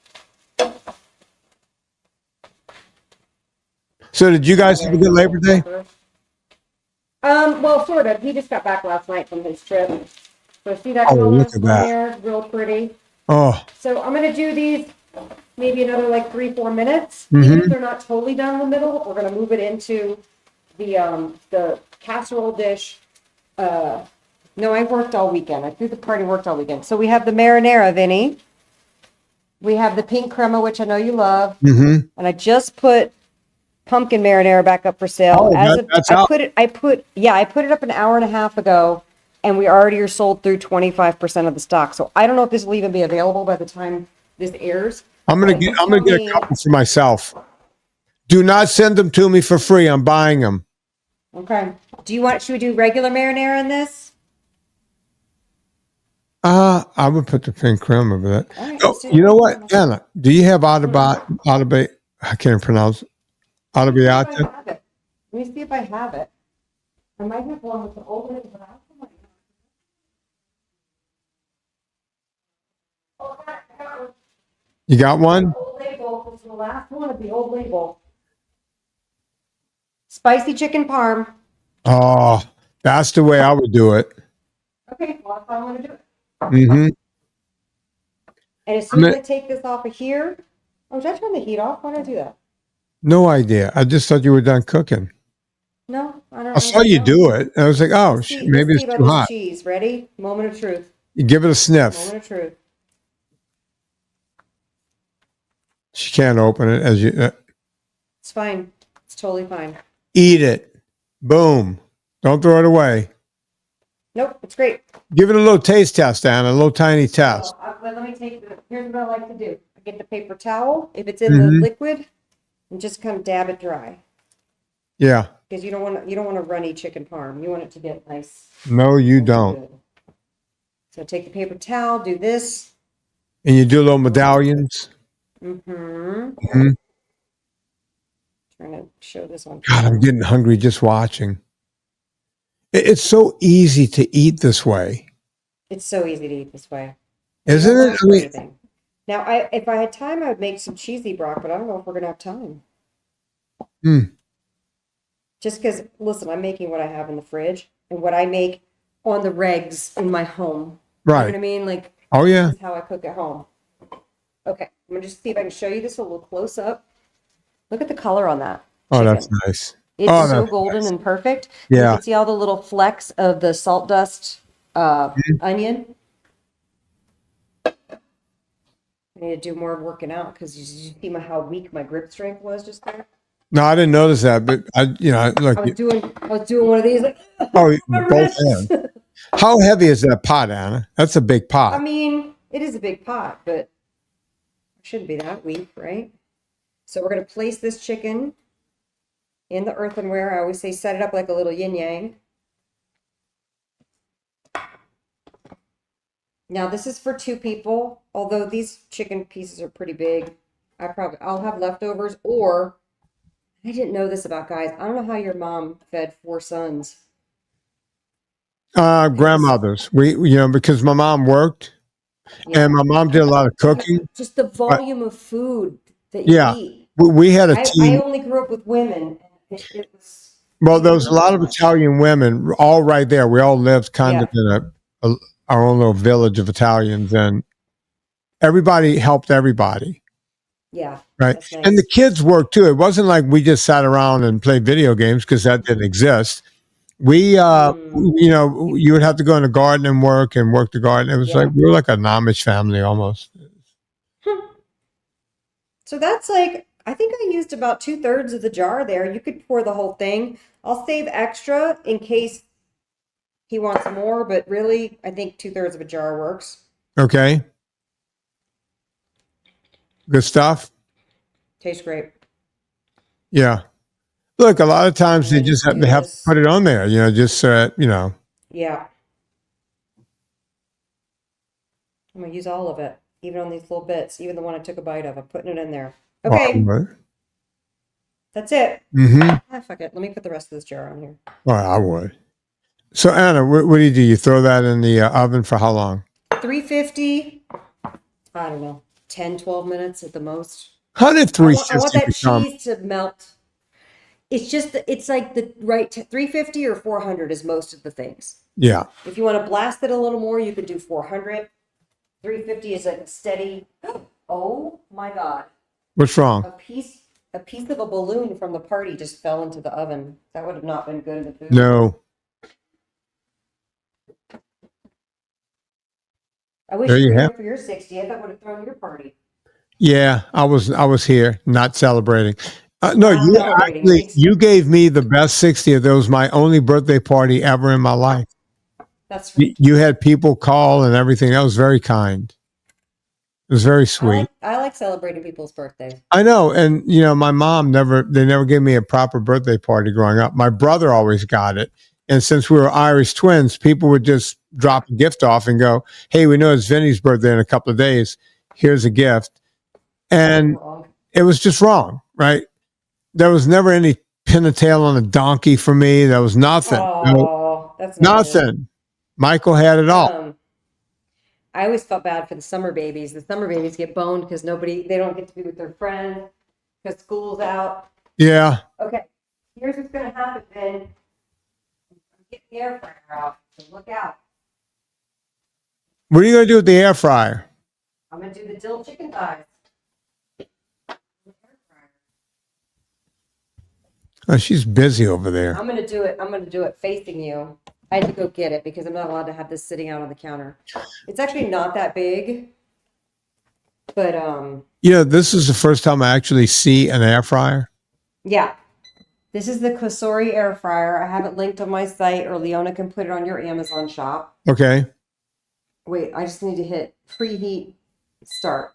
Speaker 1: So did you guys have a good Labor Day?
Speaker 2: Well, sort of. He just got back last night from his trip. So see that color
Speaker 1: look at
Speaker 2: on
Speaker 1: that.
Speaker 2: there? Real pretty.
Speaker 1: Oh,
Speaker 2: So I'm gonna do these maybe another like 3-4 minutes.
Speaker 1: Mhm.
Speaker 2: Even if they're not totally done in the middle, we're gonna move it into the casserole dish. No, I worked all weekend. I threw the party, worked all weekend. So we have the marinara, Vinny. We have the pink crema, which I know you love.
Speaker 1: mm-hmm.
Speaker 2: And I just put pumpkin marinara back up for sale.
Speaker 1: Oh, that's out.
Speaker 2: I put it up an hour and a half ago, and we already are sold through 25% of the stock. So I don't know if this will even be available by the time this airs.
Speaker 1: I'm gonna get a couple for myself. Do not send them to me for free. I'm buying them.
Speaker 2: Okay. Should we do regular marinara in this?
Speaker 1: I would put the pink creme over that.
Speaker 2: Right,
Speaker 1: Oh, you know what, Anna? Do you have Autobate? I can't pronounce it. Autobate.
Speaker 2: Let me see if I have it. I might have one with the old label, but I don't know. Oh, that was
Speaker 1: You got one?
Speaker 2: the old label. This is the last one of the old label. Spicy chicken parm.
Speaker 1: Oh, that's the way I would do it.
Speaker 2: Okay, well, that's how I want to do it.
Speaker 1: Mm-hmm.
Speaker 2: And as soon as I take this off of here, oh, should I turn the heat off? Why did I do that?
Speaker 1: No idea. I just thought you were done cooking.
Speaker 2: No, I don't know.
Speaker 1: I saw you do it. And I was like, oh, maybe it's too hot.
Speaker 2: Cheese. Ready? Moment of truth.
Speaker 1: You give it a sniff.
Speaker 2: Moment of truth.
Speaker 1: She can't open it as you
Speaker 2: It's fine. It's totally fine.
Speaker 1: eat it. Boom. Don't throw it away.
Speaker 2: Nope, it's great.
Speaker 1: Give it a little taste test, Anna. A little tiny test.
Speaker 2: Let me here's what I like to do. I get the paper towel, if it's in the liquid, and just kind of dab it dry.
Speaker 1: Yeah.
Speaker 2: Because you don't want a runny chicken parm. You want it to get nice.
Speaker 1: No, you don't.
Speaker 2: Good. So take the paper towel, do this.
Speaker 1: And you do little medallions.
Speaker 2: Mm-hmm. Trying to show this one.
Speaker 1: God, I'm getting hungry just watching. It's so easy to eat this way.
Speaker 2: It's so easy to eat this way.
Speaker 1: Isn't it? I mean,
Speaker 2: now, if I had time, I would make some cheesy broth, but I don't know if we're gonna have time. Just because, listen, I'm making what I have in the fridge and what I make on the regs in my home.
Speaker 1: right.
Speaker 2: You know what I mean? Like,
Speaker 1: Oh, yeah.
Speaker 2: this is how I cook at home. Okay, I'm gonna just see if I can show you this a little close up. Look at the color on that.
Speaker 1: Oh,
Speaker 2: chicken.
Speaker 1: that's nice.
Speaker 2: It's
Speaker 1: Oh,
Speaker 2: so
Speaker 1: that's
Speaker 2: golden
Speaker 1: nice.
Speaker 2: and perfect.
Speaker 1: Yeah.
Speaker 2: You can see all the little flecks of the salt dust onion. I need to do more working out because you see how weak my grip strength was just there.
Speaker 1: No, I didn't notice that, but look.
Speaker 2: I was doing one of these like.
Speaker 1: Oh, both hands. How heavy is that pot, Anna? That's a big pot.
Speaker 2: I mean, it is a big pot, but it shouldn't be that weak, right? So we're gonna place this chicken in the earthenware. I always say set it up like a little yin yang. Now this is for 2 people, although these chicken pieces are pretty big. I'll have leftovers, or I didn't know this about guys. I don't know how your mom fed 4 sons.
Speaker 1: Grandmothers. Because my mom worked, and my mom did a lot of cooking.
Speaker 2: Just the volume of food that you eat.
Speaker 1: We had a team.
Speaker 2: I only grew up with women. It was.
Speaker 1: Well, there was a lot of Italian women all right there. We all lived kind of in our own little village of Italians, and everybody helped everybody.
Speaker 2: Yeah.
Speaker 1: Right.
Speaker 2: That's nice.
Speaker 1: And the kids worked too. It wasn't like we just sat around and played video games because that didn't exist. We, you would have to go in the garden and work the garden. It was like, we were like an Amish family almost.
Speaker 2: So that's like, I think I used about 2/3 of the jar there. You could pour the whole thing. I'll save extra in case he wants more, but really, I think 2/3 of a jar works.
Speaker 1: Okay. Good stuff.
Speaker 2: Tastes great.
Speaker 1: Yeah. Look, a lot of times they have to put it on there, just so
Speaker 2: Yeah. I'm gonna use all of it, even on these little bits, even the one I took a bite of. I'm putting it in there.
Speaker 1: Oh, I
Speaker 2: Okay,
Speaker 1: would.
Speaker 2: that's it.
Speaker 1: Mm-hmm.
Speaker 2: Fuck it. Let me put the rest of this jar on here.
Speaker 1: Well, I would. So, Anna, what do? You throw that in the oven for how long?
Speaker 2: 350. I don't know, 10, 12 minutes at the most.
Speaker 1: How did
Speaker 2: I want
Speaker 1: 350
Speaker 2: that
Speaker 1: become?
Speaker 2: cheese to melt. It's just, it's like the right 350 or 400 is most of the things.
Speaker 1: Yeah.
Speaker 2: If you want to blast it a little more, you could do 400. 350 is like a steady. Oh my God.
Speaker 1: What's wrong?
Speaker 2: A piece of a balloon from the party just fell into the oven. That would have not been good in the food.
Speaker 1: No.
Speaker 2: I wish
Speaker 1: There
Speaker 2: you
Speaker 1: you
Speaker 2: were
Speaker 1: have.
Speaker 2: here for your 60th. That would have thrown your party.
Speaker 1: Yeah, I was here, not celebrating. No,
Speaker 2: Not
Speaker 1: you
Speaker 2: celebrating.
Speaker 1: actually you gave me the best 60th. It was my only birthday party ever in my life.
Speaker 2: That's
Speaker 1: You,
Speaker 2: right.
Speaker 1: you had people call and everything. That was very kind. It was very sweet.
Speaker 2: I like celebrating people's birthdays.
Speaker 1: I know, and my mom they never gave me a proper birthday party growing up. My brother always got it, and since we were Irish twins, people would just drop a gift off and go, "Hey, we know it's Vinnie's birthday in a couple of days. Here's a gift," and
Speaker 2: Wrong.
Speaker 1: it was just wrong, right? There was never any pin a tail on a donkey for me. There was nothing.
Speaker 2: Oh, that's not good.
Speaker 1: Nothing. Michael had it all.
Speaker 2: I always felt bad for the summer babies. The summer babies get boned because they don't get to be with their friends because school's out.
Speaker 1: Yeah.
Speaker 2: Okay, here's what's gonna happen, Ben. I'm getting the air fryer out, so look out.
Speaker 1: What are you going to do with the air fryer?
Speaker 2: I'm gonna do the dill chicken thighs.
Speaker 1: Oh, she's busy over there.
Speaker 2: I'm gonna do it facing you. I had to go get it because I'm not allowed to have this sitting out on the counter. It's actually not that big, but
Speaker 1: This is the first time I actually see an air fryer.
Speaker 2: yeah. This is the Kosori air fryer. I have it linked on my site, or Leona can put it on your Amazon shop.
Speaker 1: Okay.
Speaker 2: Wait, I just need to hit preheat start.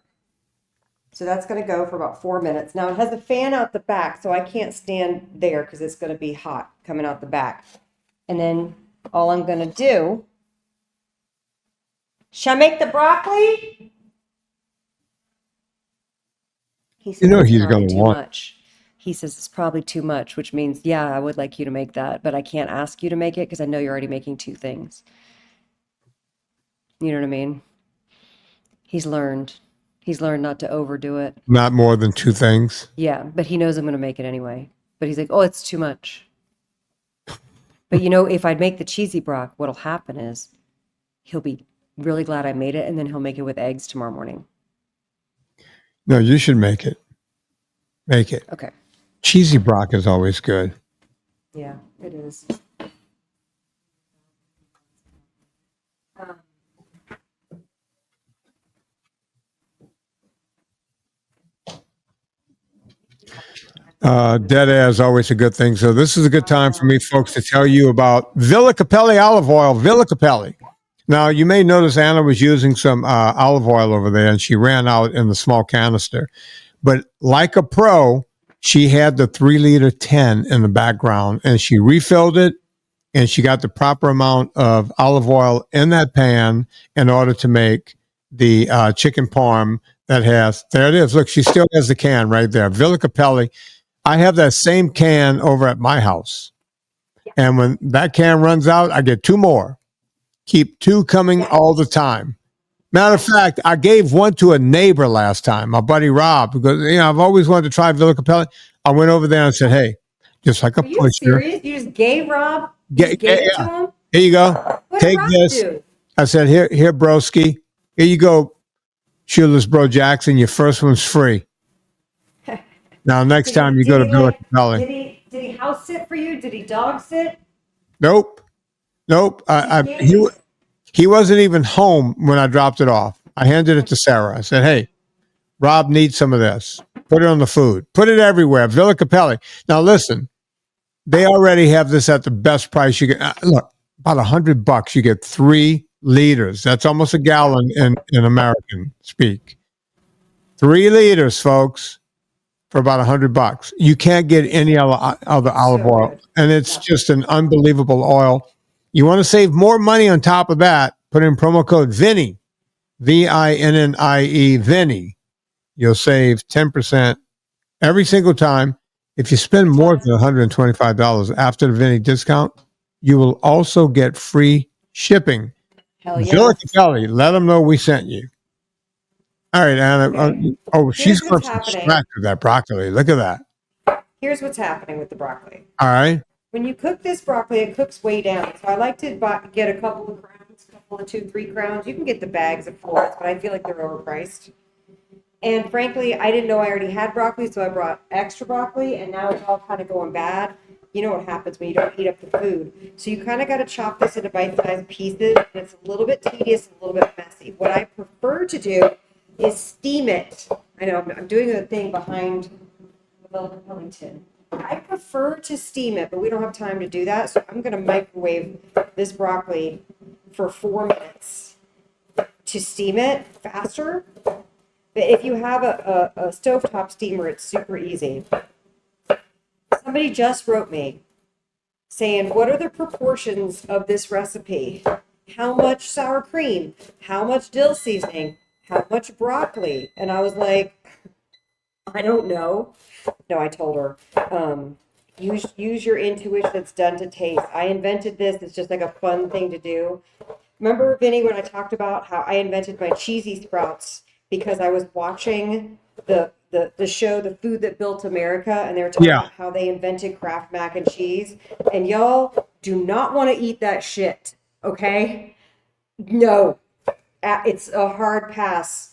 Speaker 2: So that's going to go for about 4 minutes. Now it has a fan out the back, so I can't stand there because it's going to be hot coming out the back. And then all I'm going to do, shall I make the broccoli? He says
Speaker 1: he's
Speaker 2: it's probably
Speaker 1: going to
Speaker 2: too
Speaker 1: want.
Speaker 2: much. He says it's probably too much, which means, yeah, I would like you to make that, but I can't ask you to make it because I know you're already making 2 things. You know what I mean? He's learned not to overdo it.
Speaker 1: Not more than 2 things.
Speaker 2: Yeah, but he knows I'm going to make it anyway. But he's like, oh, it's too much. But if I'd make the cheesy brock, what'll happen is he'll be really glad I made it, and then he'll make it with eggs tomorrow morning.
Speaker 1: No, you should make it. Make it.
Speaker 2: Okay.
Speaker 1: Cheesy brock is always good.
Speaker 2: Yeah, it is.
Speaker 1: Dead air is always a good thing. So this is a good time for me, folks, to tell you about Villa Capelli olive oil. Villa Capelli. Now, you may notice Anna was using some olive oil over there, and she ran out in the small canister. But like a pro, she had the 3-liter 10 in the background, and she refilled it, and she got the proper amount of olive oil in that pan in order to make the chicken parm that has, there it is. Look, she still has the can right there. Villa Capelli. I have that same can over at my house. And when that can runs out, I get 2 more. Keep 2 coming all the time. Matter of fact, I gave one to a neighbor last time, my buddy Rob, because I've always wanted to try Villa Capelli. I went over there and said, hey, just like a
Speaker 2: Are you
Speaker 1: pusher.
Speaker 2: serious? You just gave Rob? You gave it to him?
Speaker 1: Here you go.
Speaker 2: What
Speaker 1: Take
Speaker 2: did Rob
Speaker 1: this.
Speaker 2: do?
Speaker 1: I said, here, broski. Here you go, Shoeless Bro Jackson. Your first one's free. Now, next time you go to Villa Capelli.
Speaker 2: Did he house sit for you? Did he dog sit?
Speaker 1: Nope. He wasn't even home when I dropped it off. I handed it to Sarah. I said, hey, Rob needs some of this. Put it on the food. Put it everywhere. Villa Capelli. Now, listen, they already have this at the best price. You get, look, about $100. You get 3 liters. That's almost a gallon in American speak. 3 liters, folks, for about $100. You can't get any other olive oil.
Speaker 2: Good.
Speaker 1: And it's just an unbelievable oil. You want to save more money on top of that, put in promo code Vinnie, VINNIE, Vinnie. You'll save 10% every single time. If you spend more than $125 after the Vinnie discount, you will also get free shipping.
Speaker 2: Hell yeah.
Speaker 1: Angelica Kelly, let them know we sent you. All right, Anna.
Speaker 2: Okay.
Speaker 1: She's
Speaker 2: Here's
Speaker 1: going
Speaker 2: what's
Speaker 1: from
Speaker 2: happening.
Speaker 1: scratch with that broccoli. Look at that.
Speaker 2: Here's what's happening with the broccoli.
Speaker 1: All right.
Speaker 2: When you cook this broccoli, it cooks way down. So I like to get a couple of crowns, a couple of 2-3 crowns. You can get the bags of florets, but I feel like they're overpriced. And frankly, I didn't know I already had broccoli, so I brought extra broccoli, and now it's all kind of going bad. You know what happens when you don't heat up the food. So you kind of got to chop this into bite-sized pieces, and it's a little bit tedious, a little bit messy. What I prefer to do is steam it. I know I'm doing the thing behind the velvet filling tin. I prefer to steam it, but we don't have time to do that, so I'm going to microwave this broccoli for 4 minutes to steam it faster. But if you have a stovetop steamer, it's super easy. Somebody just wrote me saying, what are the proportions of this recipe? How much sour cream? How much dill seasoning? How much broccoli? And I was like, I don't know. No, I told her, use your intuition. It's done to taste. I invented this. It's just like a fun thing to do. Remember, Vinnie, when I talked about how I invented my cheesy sprouts because I was watching the show, The Food That Built America, and they were talking about how they invented Kraft mac and cheese. And y'all do not want to eat that shit, okay? No, it's a hard pass.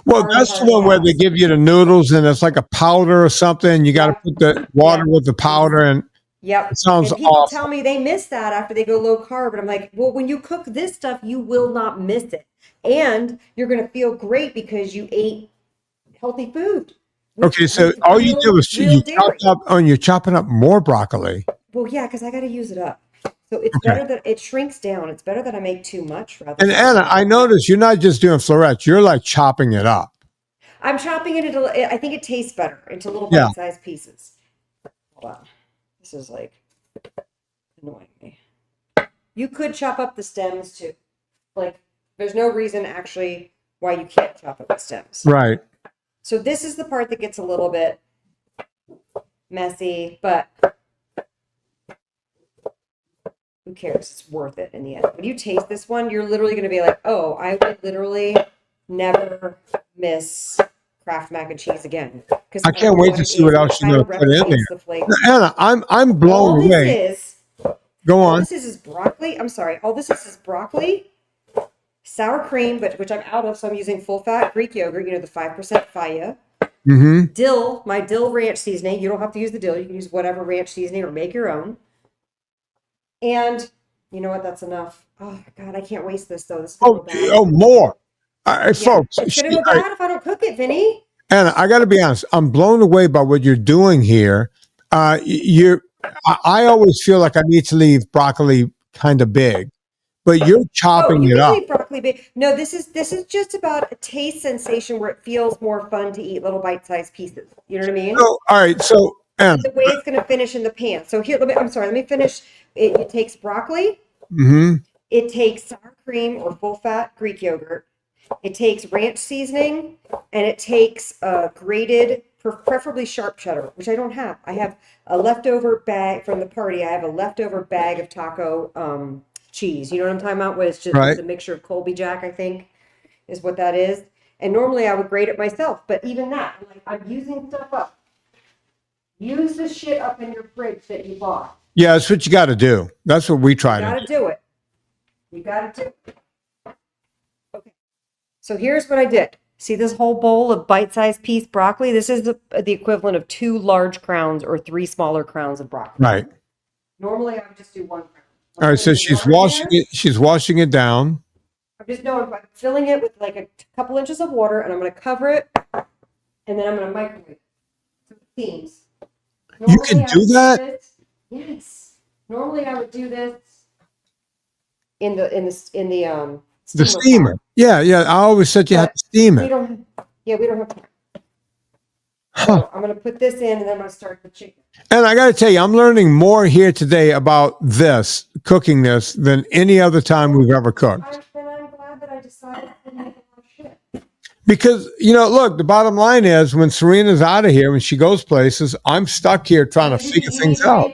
Speaker 1: Well, that's the one where they give you the noodles and it's like a powder or something. You got to put the water with the powder and
Speaker 2: Yep.
Speaker 1: It sounds
Speaker 2: and people
Speaker 1: awesome.
Speaker 2: tell me they miss that after they go low carb. And I'm like, well, when you cook this stuff, you will not miss it. And you're going to feel great because you ate healthy food.
Speaker 1: Okay, so all you do is you're chopping up more broccoli.
Speaker 2: Well, yeah, because I got to use it up. So it's better that it shrinks down. It's better that I make too much rather.
Speaker 1: And Anna, I noticed you're not just doing florets. You're like chopping it up.
Speaker 2: I'm chopping it into, I think it tastes better, into little bite-sized pieces. Hold on. This is like annoying me. You could chop up the stems too. Like, there's no reason actually why you can't chop up the stems.
Speaker 1: Right.
Speaker 2: So this is the part that gets a little bit messy, but who cares? It's worth it in the end. When you taste this one, you're literally going to be like, oh, I would literally never miss Kraft mac and cheese again.
Speaker 1: I can't wait to see what else you're going to put in there. Now, Anna, I'm blown away. Go on.
Speaker 2: All this is broccoli. I'm sorry. All this is broccoli, sour cream, which I'm out of, so I'm using full fat Greek yogurt, the 5% faya.
Speaker 1: Mm-hmm.
Speaker 2: Dill, my dill ranch seasoning. You don't have to use the dill. You can use whatever ranch seasoning or make your own. And you know what? That's enough. Oh, God, I can't waste this, though. This is go bad.
Speaker 1: More. Folks.
Speaker 2: It's going to go bad if I don't cook it, Vinnie.
Speaker 1: Anna, I got to be honest. I'm blown away by what you're doing here. I always feel like I need to leave broccoli kind of big, but you're chopping it up.
Speaker 2: Leave broccoli big. No, this is just about a taste sensation where it feels more fun to eat little bite-sized pieces. You know what I mean?
Speaker 1: So, all right. So, Anna,
Speaker 2: the way it's going to finish in the pan. So here, let me finish. It takes broccoli.
Speaker 1: Mm-hmm.
Speaker 2: It takes sour cream or full-fat Greek yogurt. It takes ranch seasoning, and it takes grated, preferably sharp cheddar, which I don't have. I have a leftover bag from the party. I have a leftover bag of taco cheese. You know what I'm talking about? Where it's just it's a mixture of Colby Jack, I think, is what that is. And normally I would grate it myself, but even that, I'm using stuff up. Use the shit up in your fridge that you bought.
Speaker 1: Yeah, that's what you got to do. That's what we try to do.
Speaker 2: You got to do it. You got to do it. Okay. So here's what I did. See this whole bowl of bite-sized piece broccoli? This is the equivalent of 2 large crowns or 3 smaller crowns of broccoli.
Speaker 1: Right.
Speaker 2: Normally I would just do 1 crown.
Speaker 1: All right, so she's washing it. She's washing it down.
Speaker 2: I'm filling it with like a couple inches of water, and I'm going to cover it, and then I'm going to microwave it so it steams.
Speaker 1: You can do that?
Speaker 2: Yes. Normally I would do this in the
Speaker 1: steamer. Yeah. I always said you had to steam it.
Speaker 2: We don't have time. So I'm going to put this in, and then I'm going to start the chicken.
Speaker 1: And I got to tell you, I'm learning more here today about cooking this, than any other time we've ever cooked.
Speaker 2: And I'm glad that I decided to make a lot of shit.
Speaker 1: Because, look, the bottom line is when Serena's out of here, when she goes places, I'm stuck here trying to figure things out.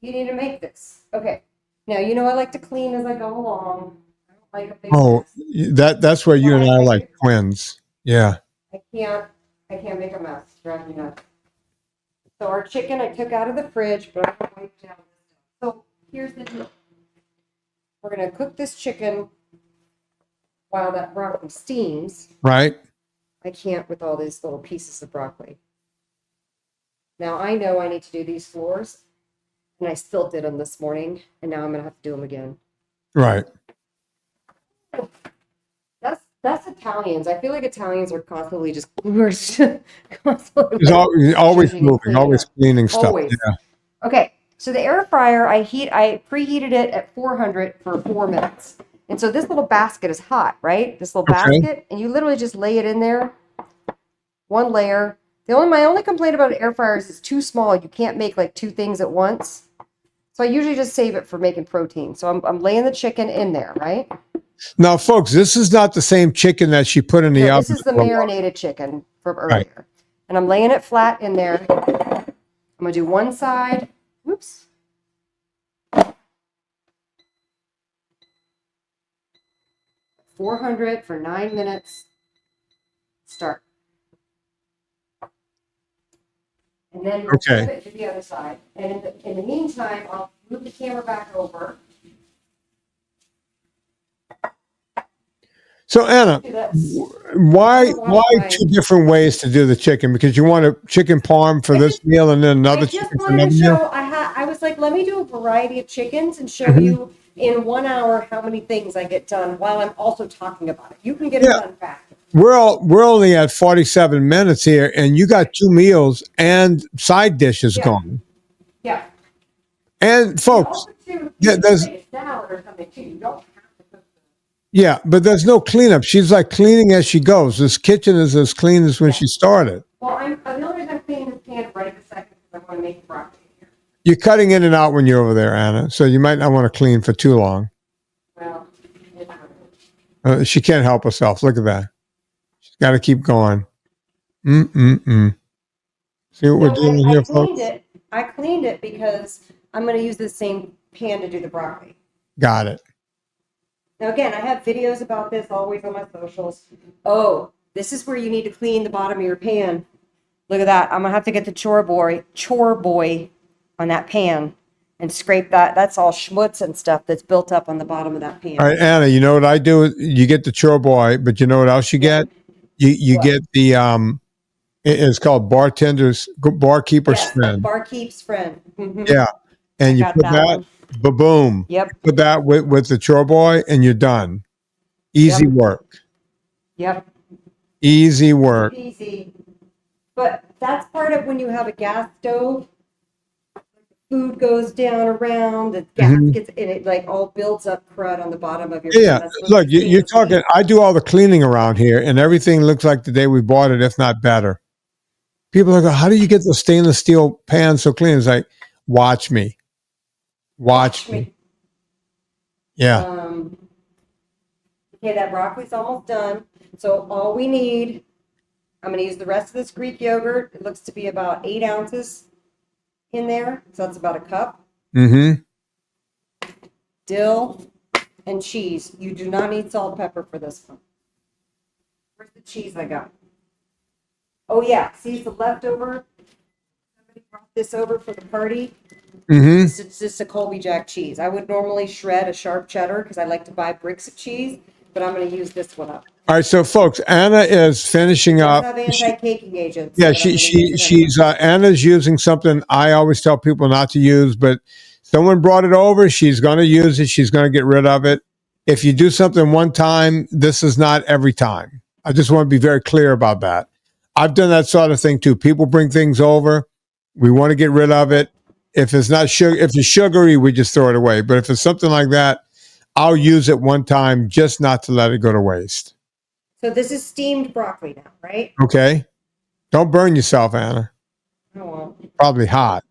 Speaker 2: You need to make this. Okay. Now, I like to clean as I go along. I don't like a big mess.
Speaker 1: That's where you and I are like twins. Yeah.
Speaker 2: I can't make a mess. Drive me nuts. So our chicken I took out of the fridge, but I'm going to wipe down. So here's the deal. We're going to cook this chicken while that broccoli steams.
Speaker 1: Right.
Speaker 2: I can't with all these little pieces of broccoli. Now I know I need to do these floors, and I still did them this morning, and now I'm going to have to do them again.
Speaker 1: Right.
Speaker 2: That's Italians. I feel like Italians are constantly constantly
Speaker 1: always moving, always cleaning stuff.
Speaker 2: Always.
Speaker 1: Yeah.
Speaker 2: Okay, so the air fryer, I preheated it at 400 for 4 minutes. And so this little basket is hot, right? This little basket, and you literally just lay it in there, one layer. My only complaint about an air fryer is it's too small. You can't make like 2 things at once. So I usually just save it for making protein. So I'm laying the chicken in there, right?
Speaker 1: Now, folks, this is not the same chicken that she put in the oven.
Speaker 2: This is the marinated chicken from earlier. Right. And I'm laying it flat in there. I'm going to do one side. Oops. 400 for 9 minutes. Start. And then we'll flip it to the other side. And in the meantime, I'll move the camera back over.
Speaker 1: So Anna, why 2 different ways to do the chicken? Because you want a chicken parm for this meal and then another chicken for another meal?
Speaker 2: I was like, let me do a variety of chickens and show you in 1 hour how many things I get done while I'm also talking about it. You can get it done fast.
Speaker 1: We're only at 47 minutes here, and you got 2 meals and side dishes going.
Speaker 2: Yeah.
Speaker 1: And folks, there's salad or something too. You don't have to cook. Yeah, but there's no cleanup. She's like cleaning as she goes. This kitchen is as clean as when she started.
Speaker 2: Well, the only reason I'm cleaning this pan right this second is I want to make broccoli here.
Speaker 1: You're cutting in and out when you're over there, Anna, so you might not want to clean for too long. Well, she can't help herself. Look at that. She's got to keep going. See what we're doing here, folks?
Speaker 2: I cleaned it because I'm going to use the same pan to do the broccoli.
Speaker 1: Got it.
Speaker 2: Now, again, I have videos about this always on my socials. Oh, this is where you need to clean the bottom of your pan. Look at that. I'm going to have to get the chore boy on that pan and scrape that. That's all schmutz and stuff that's built up on the bottom of that pan.
Speaker 1: All right, Anna, you know what I do? You get the chore boy, but you know what else you get? You get the, it's called barkeeper's friend.
Speaker 2: Barkeep's friend. Mm-hmm.
Speaker 1: Yeah. And you put that, boom.
Speaker 2: Yep.
Speaker 1: Put that with the chore boy and you're done. Easy work.
Speaker 2: Yep.
Speaker 1: Easy work.
Speaker 2: Easy. But that's part of when you have a gas stove. Food goes down around, the gas gets in it, like all builds up crud on the bottom of your pan.
Speaker 1: Yeah. Look, you're talking, I do all the cleaning around here and everything looks like the day we bought it, if not better. People are going, how do you get the stainless steel pan so clean? It's like, watch me. Watch me. Yeah.
Speaker 2: Okay, that broccoli's almost done. So all we need, I'm going to use the rest of this Greek yogurt. It looks to be about 8 ounces in there. So that's about a cup. Dill and cheese. You do not need salt and pepper for this one. Where's the cheese I got? Oh, yeah. See the leftover? Somebody brought this over for the party. It's just a Colby Jack cheese. I would normally shred a sharp cheddar because I like to buy bricks of cheese, but I'm going to use this one up.
Speaker 1: All right, so folks, Anna is finishing up.
Speaker 2: Have anti-caking agents.
Speaker 1: Yeah, she's Anna's using something I always tell people not to use, but someone brought it over. She's going to use it. She's going to get rid of it. If you do something one time, this is not every time. I just want to be very clear about that. I've done that sort of thing too. People bring things over. We want to get rid of it. If it's not sugar, if it's sugary, we just throw it away. But if it's something like that, I'll use it one time just not to let it go to waste.
Speaker 2: So this is steamed broccoli now, right?
Speaker 1: Okay. Don't burn yourself, Anna.
Speaker 2: I won't.
Speaker 1: Probably hot.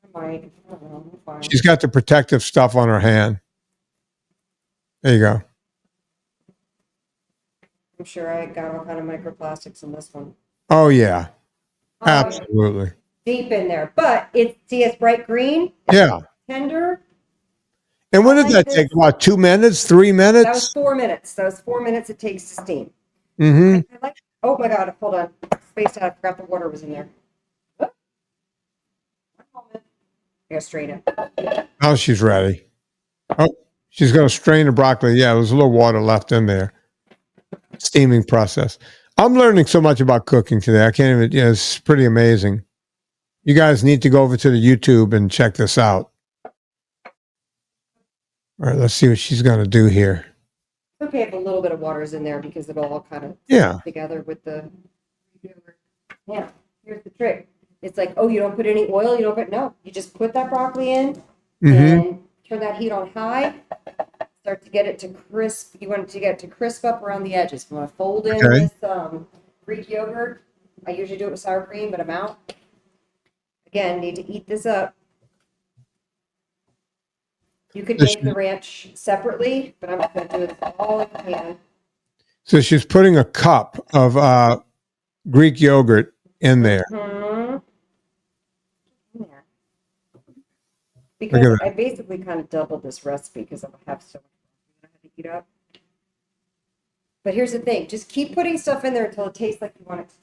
Speaker 2: I might. I don't know. I'm fine.
Speaker 1: She's got the protective stuff on her hand. There you go.
Speaker 2: I'm sure I got all kind of microplastics in this one.
Speaker 1: Oh yeah,
Speaker 2: Oh, yeah.
Speaker 1: absolutely.
Speaker 2: Deep in there, but it's bright green,
Speaker 1: Yeah.
Speaker 2: tender.
Speaker 1: And what did
Speaker 2: like
Speaker 1: that
Speaker 2: this.
Speaker 1: take? About 2 minutes, 3
Speaker 2: That was
Speaker 1: minutes?
Speaker 2: 4 minutes. That was 4 minutes it takes to steam.
Speaker 1: Mm-hmm.
Speaker 2: I like. Oh my God! Hold on. Spaced out. I forgot the water was in there. Oh. 1 moment. I gotta strain it.
Speaker 1: Oh, she's ready. Oh, she's going to strain the broccoli. Yeah, there's a little water left in there. Steaming process. I'm learning so much about cooking today. I can't even, yeah, it's pretty amazing. You guys need to go over to the YouTube and check this out. All right, let's see what she's going to do here.
Speaker 2: It's okay if a little bit of water is in there because it'll all kind of
Speaker 1: Yeah.
Speaker 2: together with the. Yeah, here's the trick. It's like, oh, you don't put any oil. You don't put no. You just put that broccoli in and turn that heat on high. Start to get it to crisp. You want it to get it to crisp up around the edges. You want to fold in this Greek yogurt. I usually do it with sour cream, but I'm out. Again, need to eat this up. You could make the ranch separately, but I'm going to do this all in the pan.
Speaker 1: So she's putting a cup of Greek yogurt in there.
Speaker 2: In there. Because I basically kind of doubled this recipe because I have so much I have to eat up. But here's the thing. Just keep putting stuff in there until it tastes like you want it to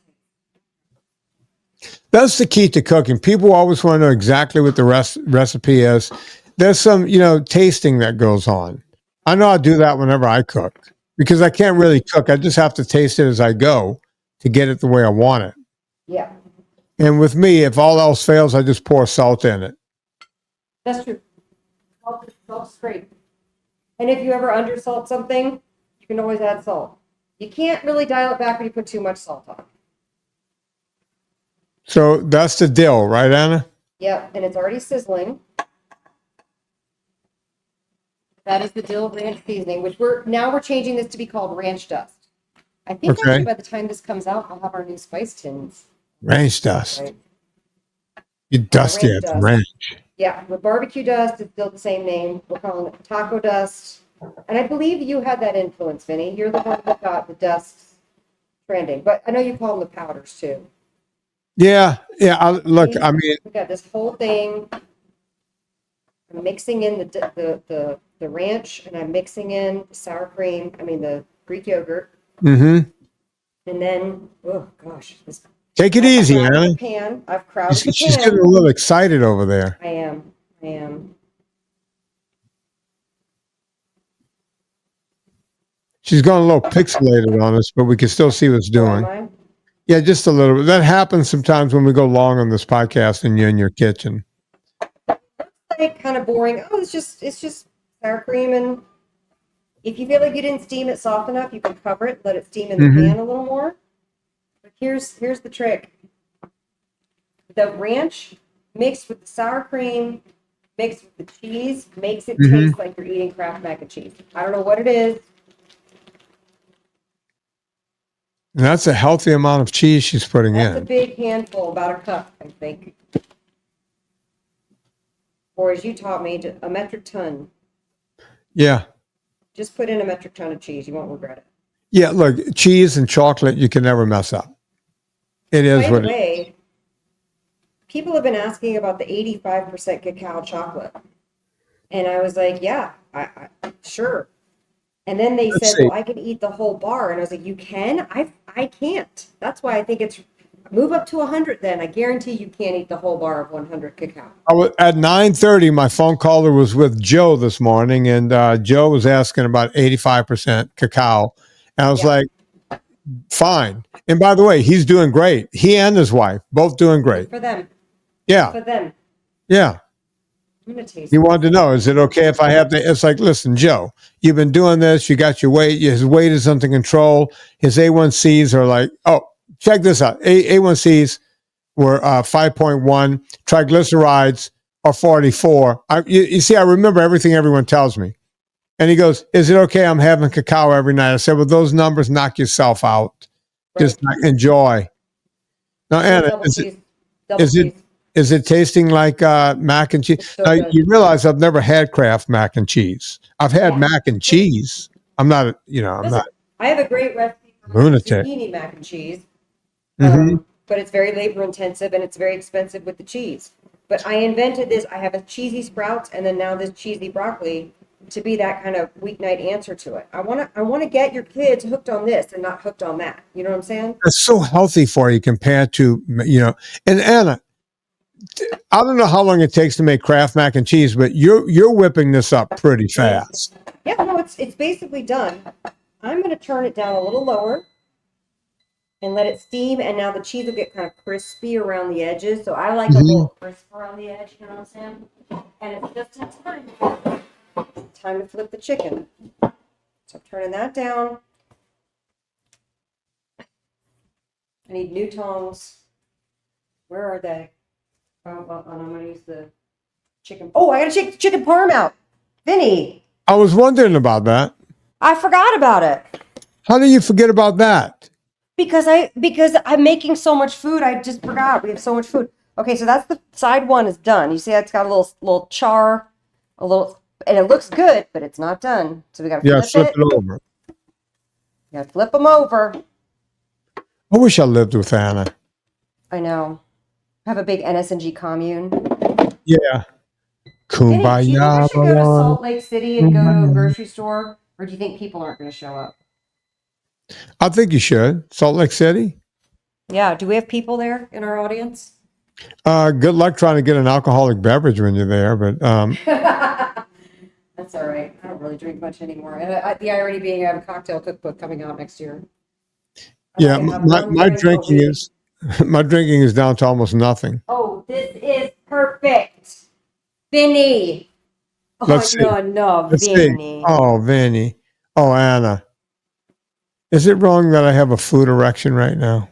Speaker 2: taste.
Speaker 1: That's the key to cooking. People always want to know exactly what the recipe is. There's some, tasting that goes on. I know I do that whenever I cook because I can't really cook. I just have to taste it as I go to get it the way I want it.
Speaker 2: Yeah.
Speaker 1: And with me, if all else fails, I just pour salt in it.
Speaker 2: That's true. Salt's great. And if you ever undersalt something, you can always add salt. You can't really dial it back when you put too much salt on.
Speaker 1: So that's the dill, right, Anna?
Speaker 2: Yep, and it's already sizzling. That is the dill ranch seasoning, which we're changing this to be called ranch dust. I think actually by the time this comes out, we'll have our new spice tins.
Speaker 1: Ranch dust.
Speaker 2: Right.
Speaker 1: You dust it, ranch.
Speaker 2: Yeah, with barbecue dust, it's still the same name. We're calling it taco dust. And I believe you had that influence, Vinnie. You're the one who got the dust trending. But I know you call them the powders too.
Speaker 1: Yeah. Look, I mean,
Speaker 2: we got this whole thing. I'm mixing in the ranch, and I'm mixing in the sour cream. I mean the Greek yogurt.
Speaker 1: Mm-hmm.
Speaker 2: And then, oh gosh,
Speaker 1: take it easy, Anna.
Speaker 2: Pan. I've crowded the pan.
Speaker 1: She's getting a little excited over there.
Speaker 2: I am.
Speaker 1: She's gone a little pixelated on us, but we can still see what's doing. Yeah, just a little bit. That happens sometimes when we go long on this podcast and you're in your kitchen.
Speaker 2: Like kind of boring. Oh, it's just sour cream, and if you feel like you didn't steam it soft enough, you can cover it, let it steam in the pan a little more. But here's the trick. The ranch mixed with the sour cream, mixed with the cheese, makes it taste like you're eating Kraft mac and cheese. I don't know what it is.
Speaker 1: And that's a healthy amount of cheese she's putting in.
Speaker 2: That's a big handful, about a cup, I think. Or as you taught me, a metric ton. Yeah. Just put in a metric ton of cheese. You won't regret it.
Speaker 1: Yeah, look, cheese and chocolate, you can never mess up. It is what it is.
Speaker 2: People have been asking about the 85% cacao chocolate. And I was like, yeah, I sure. And then they said, well, I can eat the whole bar. And I was like, you can? I can't. That's why I think it's move up to 100 then. I guarantee you can't eat the whole bar of 100 cacao.
Speaker 1: At 9:30, my phone caller was with Joe this morning, and Joe was asking about 85% cacao. And I was like, fine. And by the way, he's doing great. He and his wife, both doing great.
Speaker 2: For them.
Speaker 1: Yeah.
Speaker 2: For them.
Speaker 1: Yeah.
Speaker 2: I'm gonna taste
Speaker 1: he wanted to know, is it okay if I have the, it's like, listen, Joe, you've been doing this. You got your weight. His weight is under control. His A1Cs are like, oh, check this out. A1Cs were 5.1. Triglycerides are 44. You see, I remember everything everyone tells me. And he goes, is it okay I'm having cacao every night? I said, well, those numbers, knock yourself out. Right. Just enjoy. Now, Anna, is it tasting like mac and cheese? So now, you realize I've never had Kraft mac and cheese. I've had mac and cheese. I'm not, I'm not.
Speaker 2: I have a great recipe
Speaker 1: Lunatic.
Speaker 2: zucchini mac and cheese.
Speaker 1: Mm-hmm.
Speaker 2: But it's very labor intensive and it's very expensive with the cheese. But I invented this. I have a cheesy sprouts and then now this cheesy broccoli to be that kind of weeknight answer to it. I want to get your kids hooked on this and not hooked on that. You know what I'm saying?
Speaker 1: It's so healthy for you compared to, and Anna, I don't know how long it takes to make Kraft mac and cheese, but you're whipping this up pretty fast.
Speaker 2: Yeah, no, it's basically done. I'm going to turn it down a little lower and let it steam. And now the cheese will get kind of crispy around the edges. So I like a little crisp around the edge, you know what I'm saying? And it's just in time to flip the chicken. So I'm turning that down. I need new tongs. Where are they? Oh, I'm going to use the chicken. Oh, I got to check chicken parm out. Vinny.
Speaker 1: I was wondering about that.
Speaker 2: I forgot about it.
Speaker 1: How do you forget about that?
Speaker 2: Because I'm making so much food, I just forgot. We have so much food. Okay, so that's the side one is done. You see it's got a little char, and it looks good, but it's not done. So we got to
Speaker 1: flip it over.
Speaker 2: You got to flip them over.
Speaker 1: I wish I lived with Anna.
Speaker 2: I know. Have a big NSNG commune.
Speaker 1: Yeah.
Speaker 2: Kumbaya. Do you think I should go to Salt Lake City and go to a grocery store, or do you think people aren't going to show up?
Speaker 1: I think you should. Salt Lake City?
Speaker 2: Yeah. Do we have people there in our audience?
Speaker 1: Good luck trying to get an alcoholic beverage when you're there, but
Speaker 2: that's all right. I don't really drink much anymore. And the irony being I have a cocktail cookbook coming out next year.
Speaker 1: Yeah, my drinking is down to almost nothing.
Speaker 2: Oh, this is perfect. Vinnie.
Speaker 1: Let's see.
Speaker 2: Vinnie.
Speaker 1: Oh, Vinnie. Oh, Anna. Is it wrong that I have a food erection right now?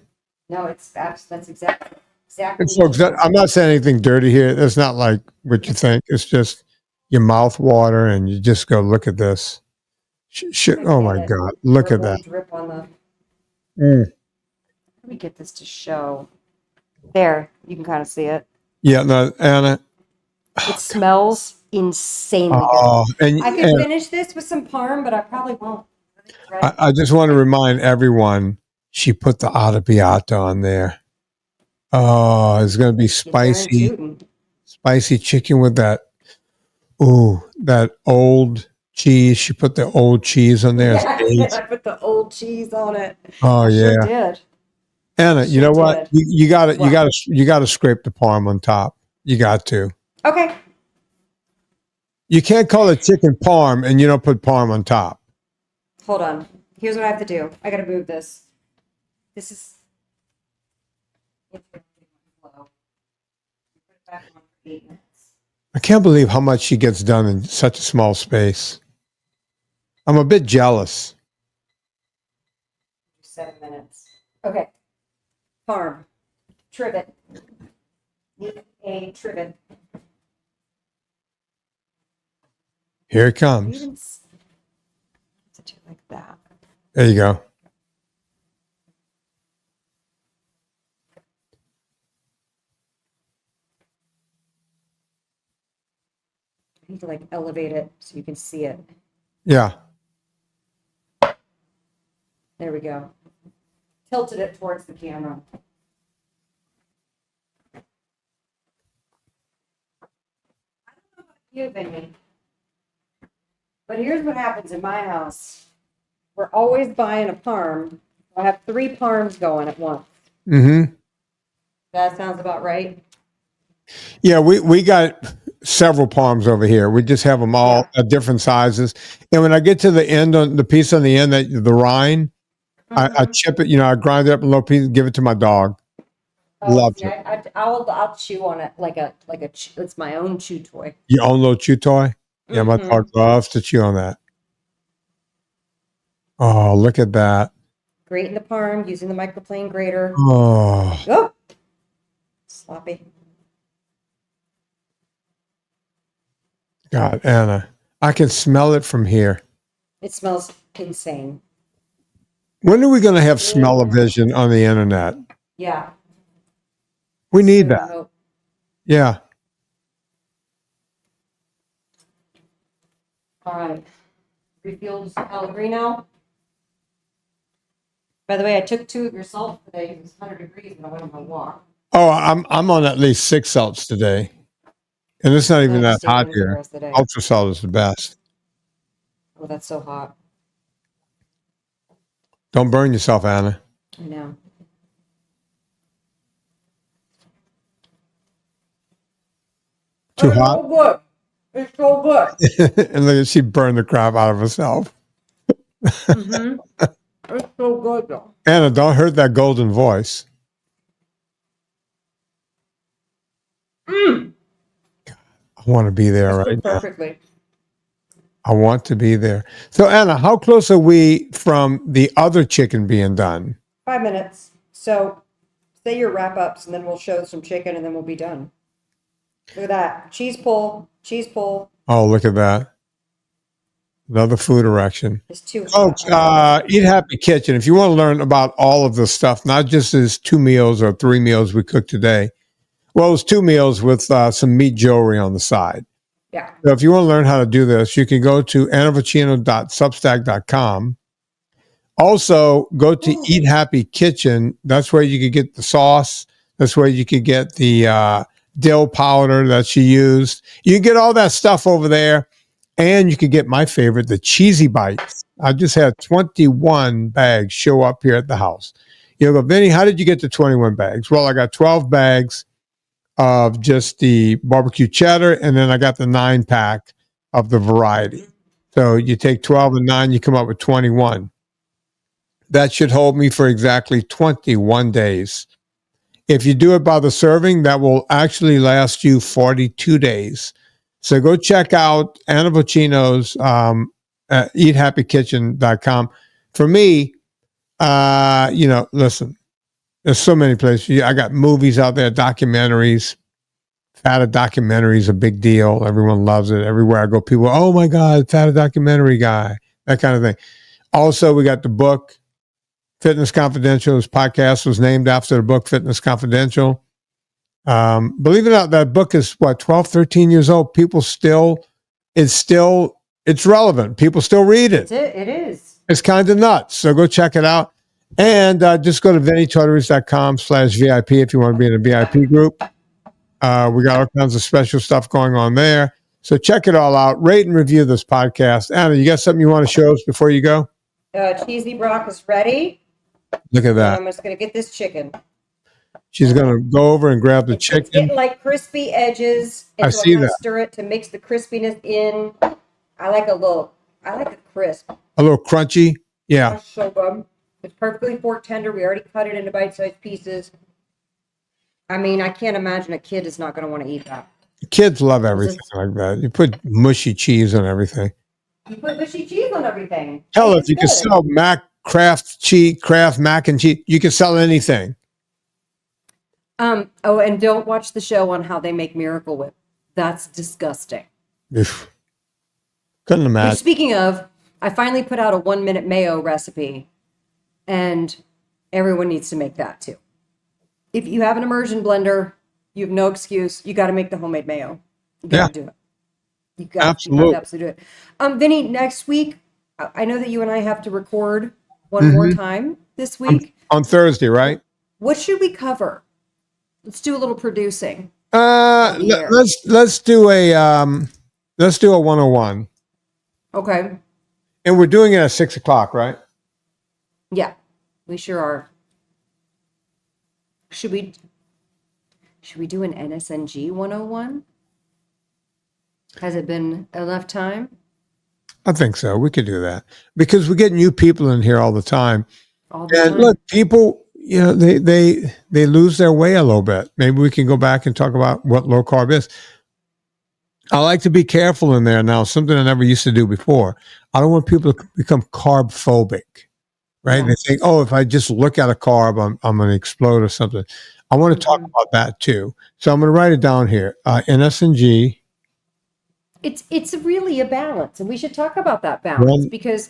Speaker 2: No, that's exactly.
Speaker 1: I'm not saying anything dirty here. It's not like what you think. It's just your mouth water, and you just go, look at this. Oh my God! Look at that.
Speaker 2: Drip on the. Let me get this to show. There, you can kind of see it.
Speaker 1: Yeah, no, Anna.
Speaker 2: It smells insanely good. And I could finish this with some parm, but I probably won't.
Speaker 1: I just want to remind everyone she put the arrabbiata on there. Oh, it's going to be spicy chicken with that. Ooh, that old cheese. She put the old cheese on there.
Speaker 2: Yes, I put the old cheese on it.
Speaker 1: Oh yeah,
Speaker 2: sure did.
Speaker 1: Anna, you know what? You got to you got to scrape the parm on top. You got to.
Speaker 2: Okay.
Speaker 1: You can't call it chicken parm and you don't put parm on top.
Speaker 2: Hold on. Here's what I have to do. I got to move this. This is.
Speaker 1: I can't believe how much she gets done in such a small space. I'm a bit jealous.
Speaker 2: 7 minutes. Okay. Parm. Trivet. Need a trivet.
Speaker 1: Here it comes.
Speaker 2: Do like that.
Speaker 1: There you go.
Speaker 2: I need to like elevate it so you can see it.
Speaker 1: Yeah.
Speaker 2: There we go. Tilted it towards the camera. I don't know about you, Vinnie, but here's what happens in my house. We're always buying a parm. I have 3 parms going at once.
Speaker 1: Mm-hmm.
Speaker 2: That sounds about right.
Speaker 1: Yeah, we got several parms over here. We just have them all at different sizes. And when I get to the end, on the piece on the end, the rind, I chip it. I grind it up in little pieces, give it to my dog. Loves it.
Speaker 2: I'll chew on it like it's my own chew toy.
Speaker 1: Your own little chew toy. Yeah, my dog loves to chew on that. Oh, look at that.
Speaker 2: Grating the parm using the microplane grater.
Speaker 1: Oh,
Speaker 2: sloppy.
Speaker 1: God, Anna, I can smell it from here.
Speaker 2: It smells insane.
Speaker 1: When are we going to have smell-o-vision on the internet?
Speaker 2: Yeah.
Speaker 1: We need that. Yeah.
Speaker 2: All right. Refilled Pellegrino. By the way, I took 2 of your salts today because it's 100 degrees and I went on my walk.
Speaker 1: Oh, I'm on at least 6 salts today. And it's not even that hot here. Ultra salt is the best.
Speaker 2: Oh, that's so hot.
Speaker 1: Don't burn yourself, Anna.
Speaker 2: I know.
Speaker 1: Too hot?
Speaker 2: So good. It's so good.
Speaker 1: And look, she burned the crap out of herself.
Speaker 2: Mm-hmm. It's so good, though.
Speaker 1: Anna, don't hurt that golden voice.
Speaker 2: Mm.
Speaker 1: I want to be there right now.
Speaker 2: Perfectly.
Speaker 1: I want to be there. So, Anna, how close are we from the other chicken being done?
Speaker 2: 5 minutes. So, say your wrap ups, and then we'll show some chicken, and then we'll be done. Look at that. Cheese pull. Cheese pull.
Speaker 1: Oh, look at that. Another food erection.
Speaker 2: It's too
Speaker 1: Folks,
Speaker 2: hot.
Speaker 1: Eat Happy Kitchen. If you want to learn about all of this stuff, not just as 2 meals or 3 meals we cooked today. Well, it was 2 meals with some meat jewelry on the side.
Speaker 2: Yeah.
Speaker 1: So if you want to learn how to do this, you can go to annavocino.substack.com. Also, go to Eat Happy Kitchen. That's where you can get the sauce. That's where you can get the dill powder that she used. You can get all that stuff over there. And you can get my favorite, the cheesy bites. I just had 21 bags show up here at the house. You'll go, Vinnie, how did you get to 21 bags? Well, I got 12 bags of just the barbecue cheddar, and then I got the 9-pack of the variety. So you take 12 and 9, you come up with 21. That should hold me for exactly 21 days. If you do it by the serving, that will actually last you 42 days. So go check out Anna Vocino's eathappykitchen.com. For me, listen, there's so many places. I got movies out there, documentaries. Fata documentary is a big deal. Everyone loves it. Everywhere I go, people, oh my God, Fata documentary guy, that kind of thing. Also, we got the book, Fitness Confidential. This podcast was named after the book, Fitness Confidential. Believe it or not, that book is 12, 13 years old. People it's relevant. People still read it.
Speaker 2: It is.
Speaker 1: It's kind of nuts. So go check it out. And just go to VinnieTortorich.com/VIP if you want to be in a VIP group. We got all kinds of special stuff going on there. So check it all out. Rate and review this podcast. Anna, you got something you want to show us before you go?
Speaker 2: Cheesy brock is ready.
Speaker 1: Look at that.
Speaker 2: I'm just going to get this chicken.
Speaker 1: She's going to go over and grab the chicken.
Speaker 2: It's getting like crispy edges. And
Speaker 1: I
Speaker 2: so
Speaker 1: see
Speaker 2: I'm gonna
Speaker 1: that.
Speaker 2: Stir it to mix the crispiness in. I like it crisp.
Speaker 1: A little crunchy. Yeah.
Speaker 2: That's so good. It's perfectly fork tender. We already cut it into bite-sized pieces. I mean, I can't imagine a kid is not going to want to eat that.
Speaker 1: Kids love everything like that. You put mushy cheese on everything.
Speaker 2: You put mushy cheese on everything.
Speaker 1: Hell, if you can sell Kraft mac and cheese, you can sell anything.
Speaker 2: Oh, and don't watch the show on how they make Miracle Whip. That's disgusting.
Speaker 1: Oof. Couldn't imagine.
Speaker 2: Which, speaking of, I finally put out a 1-minute mayo recipe, and everyone needs to make that too. If you have an immersion blender, you have no excuse. You got to make the homemade mayo. You got to do it. You got to absolutely do it. Vinnie, next week, I know that you and I have to record one more time this week.
Speaker 1: On Thursday, right?
Speaker 2: What should we cover? Let's do a little producing.
Speaker 1: Let's do a 101.
Speaker 2: Okay.
Speaker 1: And we're doing it at 6:00, right?
Speaker 2: Yeah, we sure are. Should we do an NSNG 101? Has it been enough time?
Speaker 1: I think so. We could do that because we get new people in here all the time. Look, people, they lose their way a little bit. Maybe we can go back and talk about what low carb is. I like to be careful in there now, something I never used to do before. I don't want people to become carb phobic, right? Yeah. They think, oh, if I just look at a carb, I'm going to explode or something. I want to talk about that too. So I'm going to write it down here. NSNG.
Speaker 2: It's really a balance, and we should talk about that balance because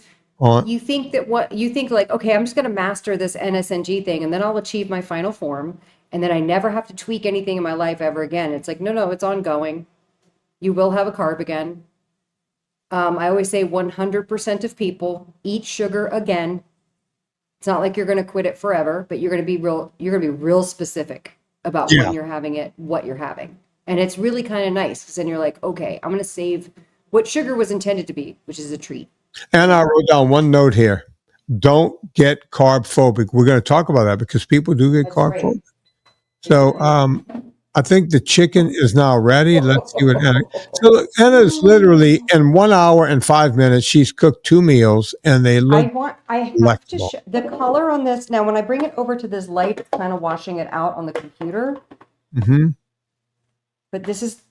Speaker 2: you think like, okay, I'm just going to master this NSNG thing, and then I'll achieve my final form, and then I never have to tweak anything in my life ever again. It's like, no, it's ongoing. You will have a carb again. I always say 100% of people eat sugar again. It's not like you're going to quit it forever, but you're going to be real specific about
Speaker 1: Yeah.
Speaker 2: when you're having it, what you're having. And it's really kind of nice because then you're like, okay, I'm going to save what sugar was intended to be, which is a treat.
Speaker 1: And I wrote down one note here. Don't get carb phobic. We're going to talk about that because people do get
Speaker 2: That's
Speaker 1: carb
Speaker 2: right.
Speaker 1: phobic. So I think the chicken is now ready. Let's see what Anna. So look, Anna's literally in 1 hour and 5 minutes. She's cooked 2 meals, and they look.
Speaker 2: I have to
Speaker 1: delectable.
Speaker 2: show the color on this. Now, when I bring it over to this light, it's kind of washing it out on the computer.
Speaker 1: Mm-hmm.
Speaker 2: But this is,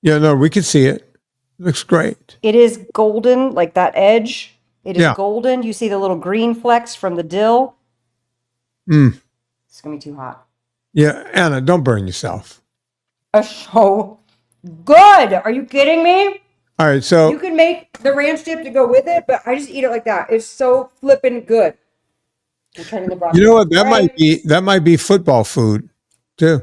Speaker 1: Yeah, no, we can see it. Looks great.
Speaker 2: it is golden, like that edge. It is
Speaker 1: Yeah.
Speaker 2: golden. You see the little green flecks from the dill.
Speaker 1: Mm.
Speaker 2: It's going to be too hot.
Speaker 1: Yeah, Anna, don't burn yourself.
Speaker 2: So good. Are you kidding me?
Speaker 1: All right, so
Speaker 2: You can make the ranch dip to go with it, but I just eat it like that. It's so flippin' good. We're turning the broccoli.
Speaker 1: you know what? That
Speaker 2: All right.
Speaker 1: might be football food too.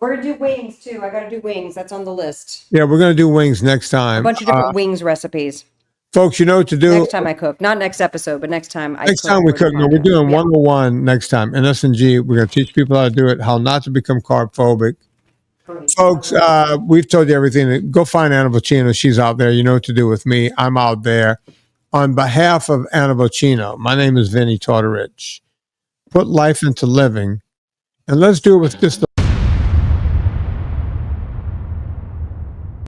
Speaker 2: We're gonna do wings too. I gotta do wings. That's on the list.
Speaker 1: Yeah, we're gonna do wings next
Speaker 2: A
Speaker 1: time.
Speaker 2: bunch of different wings recipes.
Speaker 1: Folks, you know what to do.
Speaker 2: Next time I cook. Not next episode, but next time
Speaker 1: Next time we
Speaker 2: for the
Speaker 1: cook, no, we're
Speaker 2: podcast.
Speaker 1: doing
Speaker 2: Yeah.
Speaker 1: 101 next time. NSNG, we're going to teach people how to do it, how not to become carb phobic.
Speaker 2: Great.
Speaker 1: Folks, we've told you everything. Go find Anna Vocino. She's out there. You know what to do with me. I'm out there. On behalf of Anna Vocino, my name is Vinnie Tortorich. Put life into living, and let's do it with just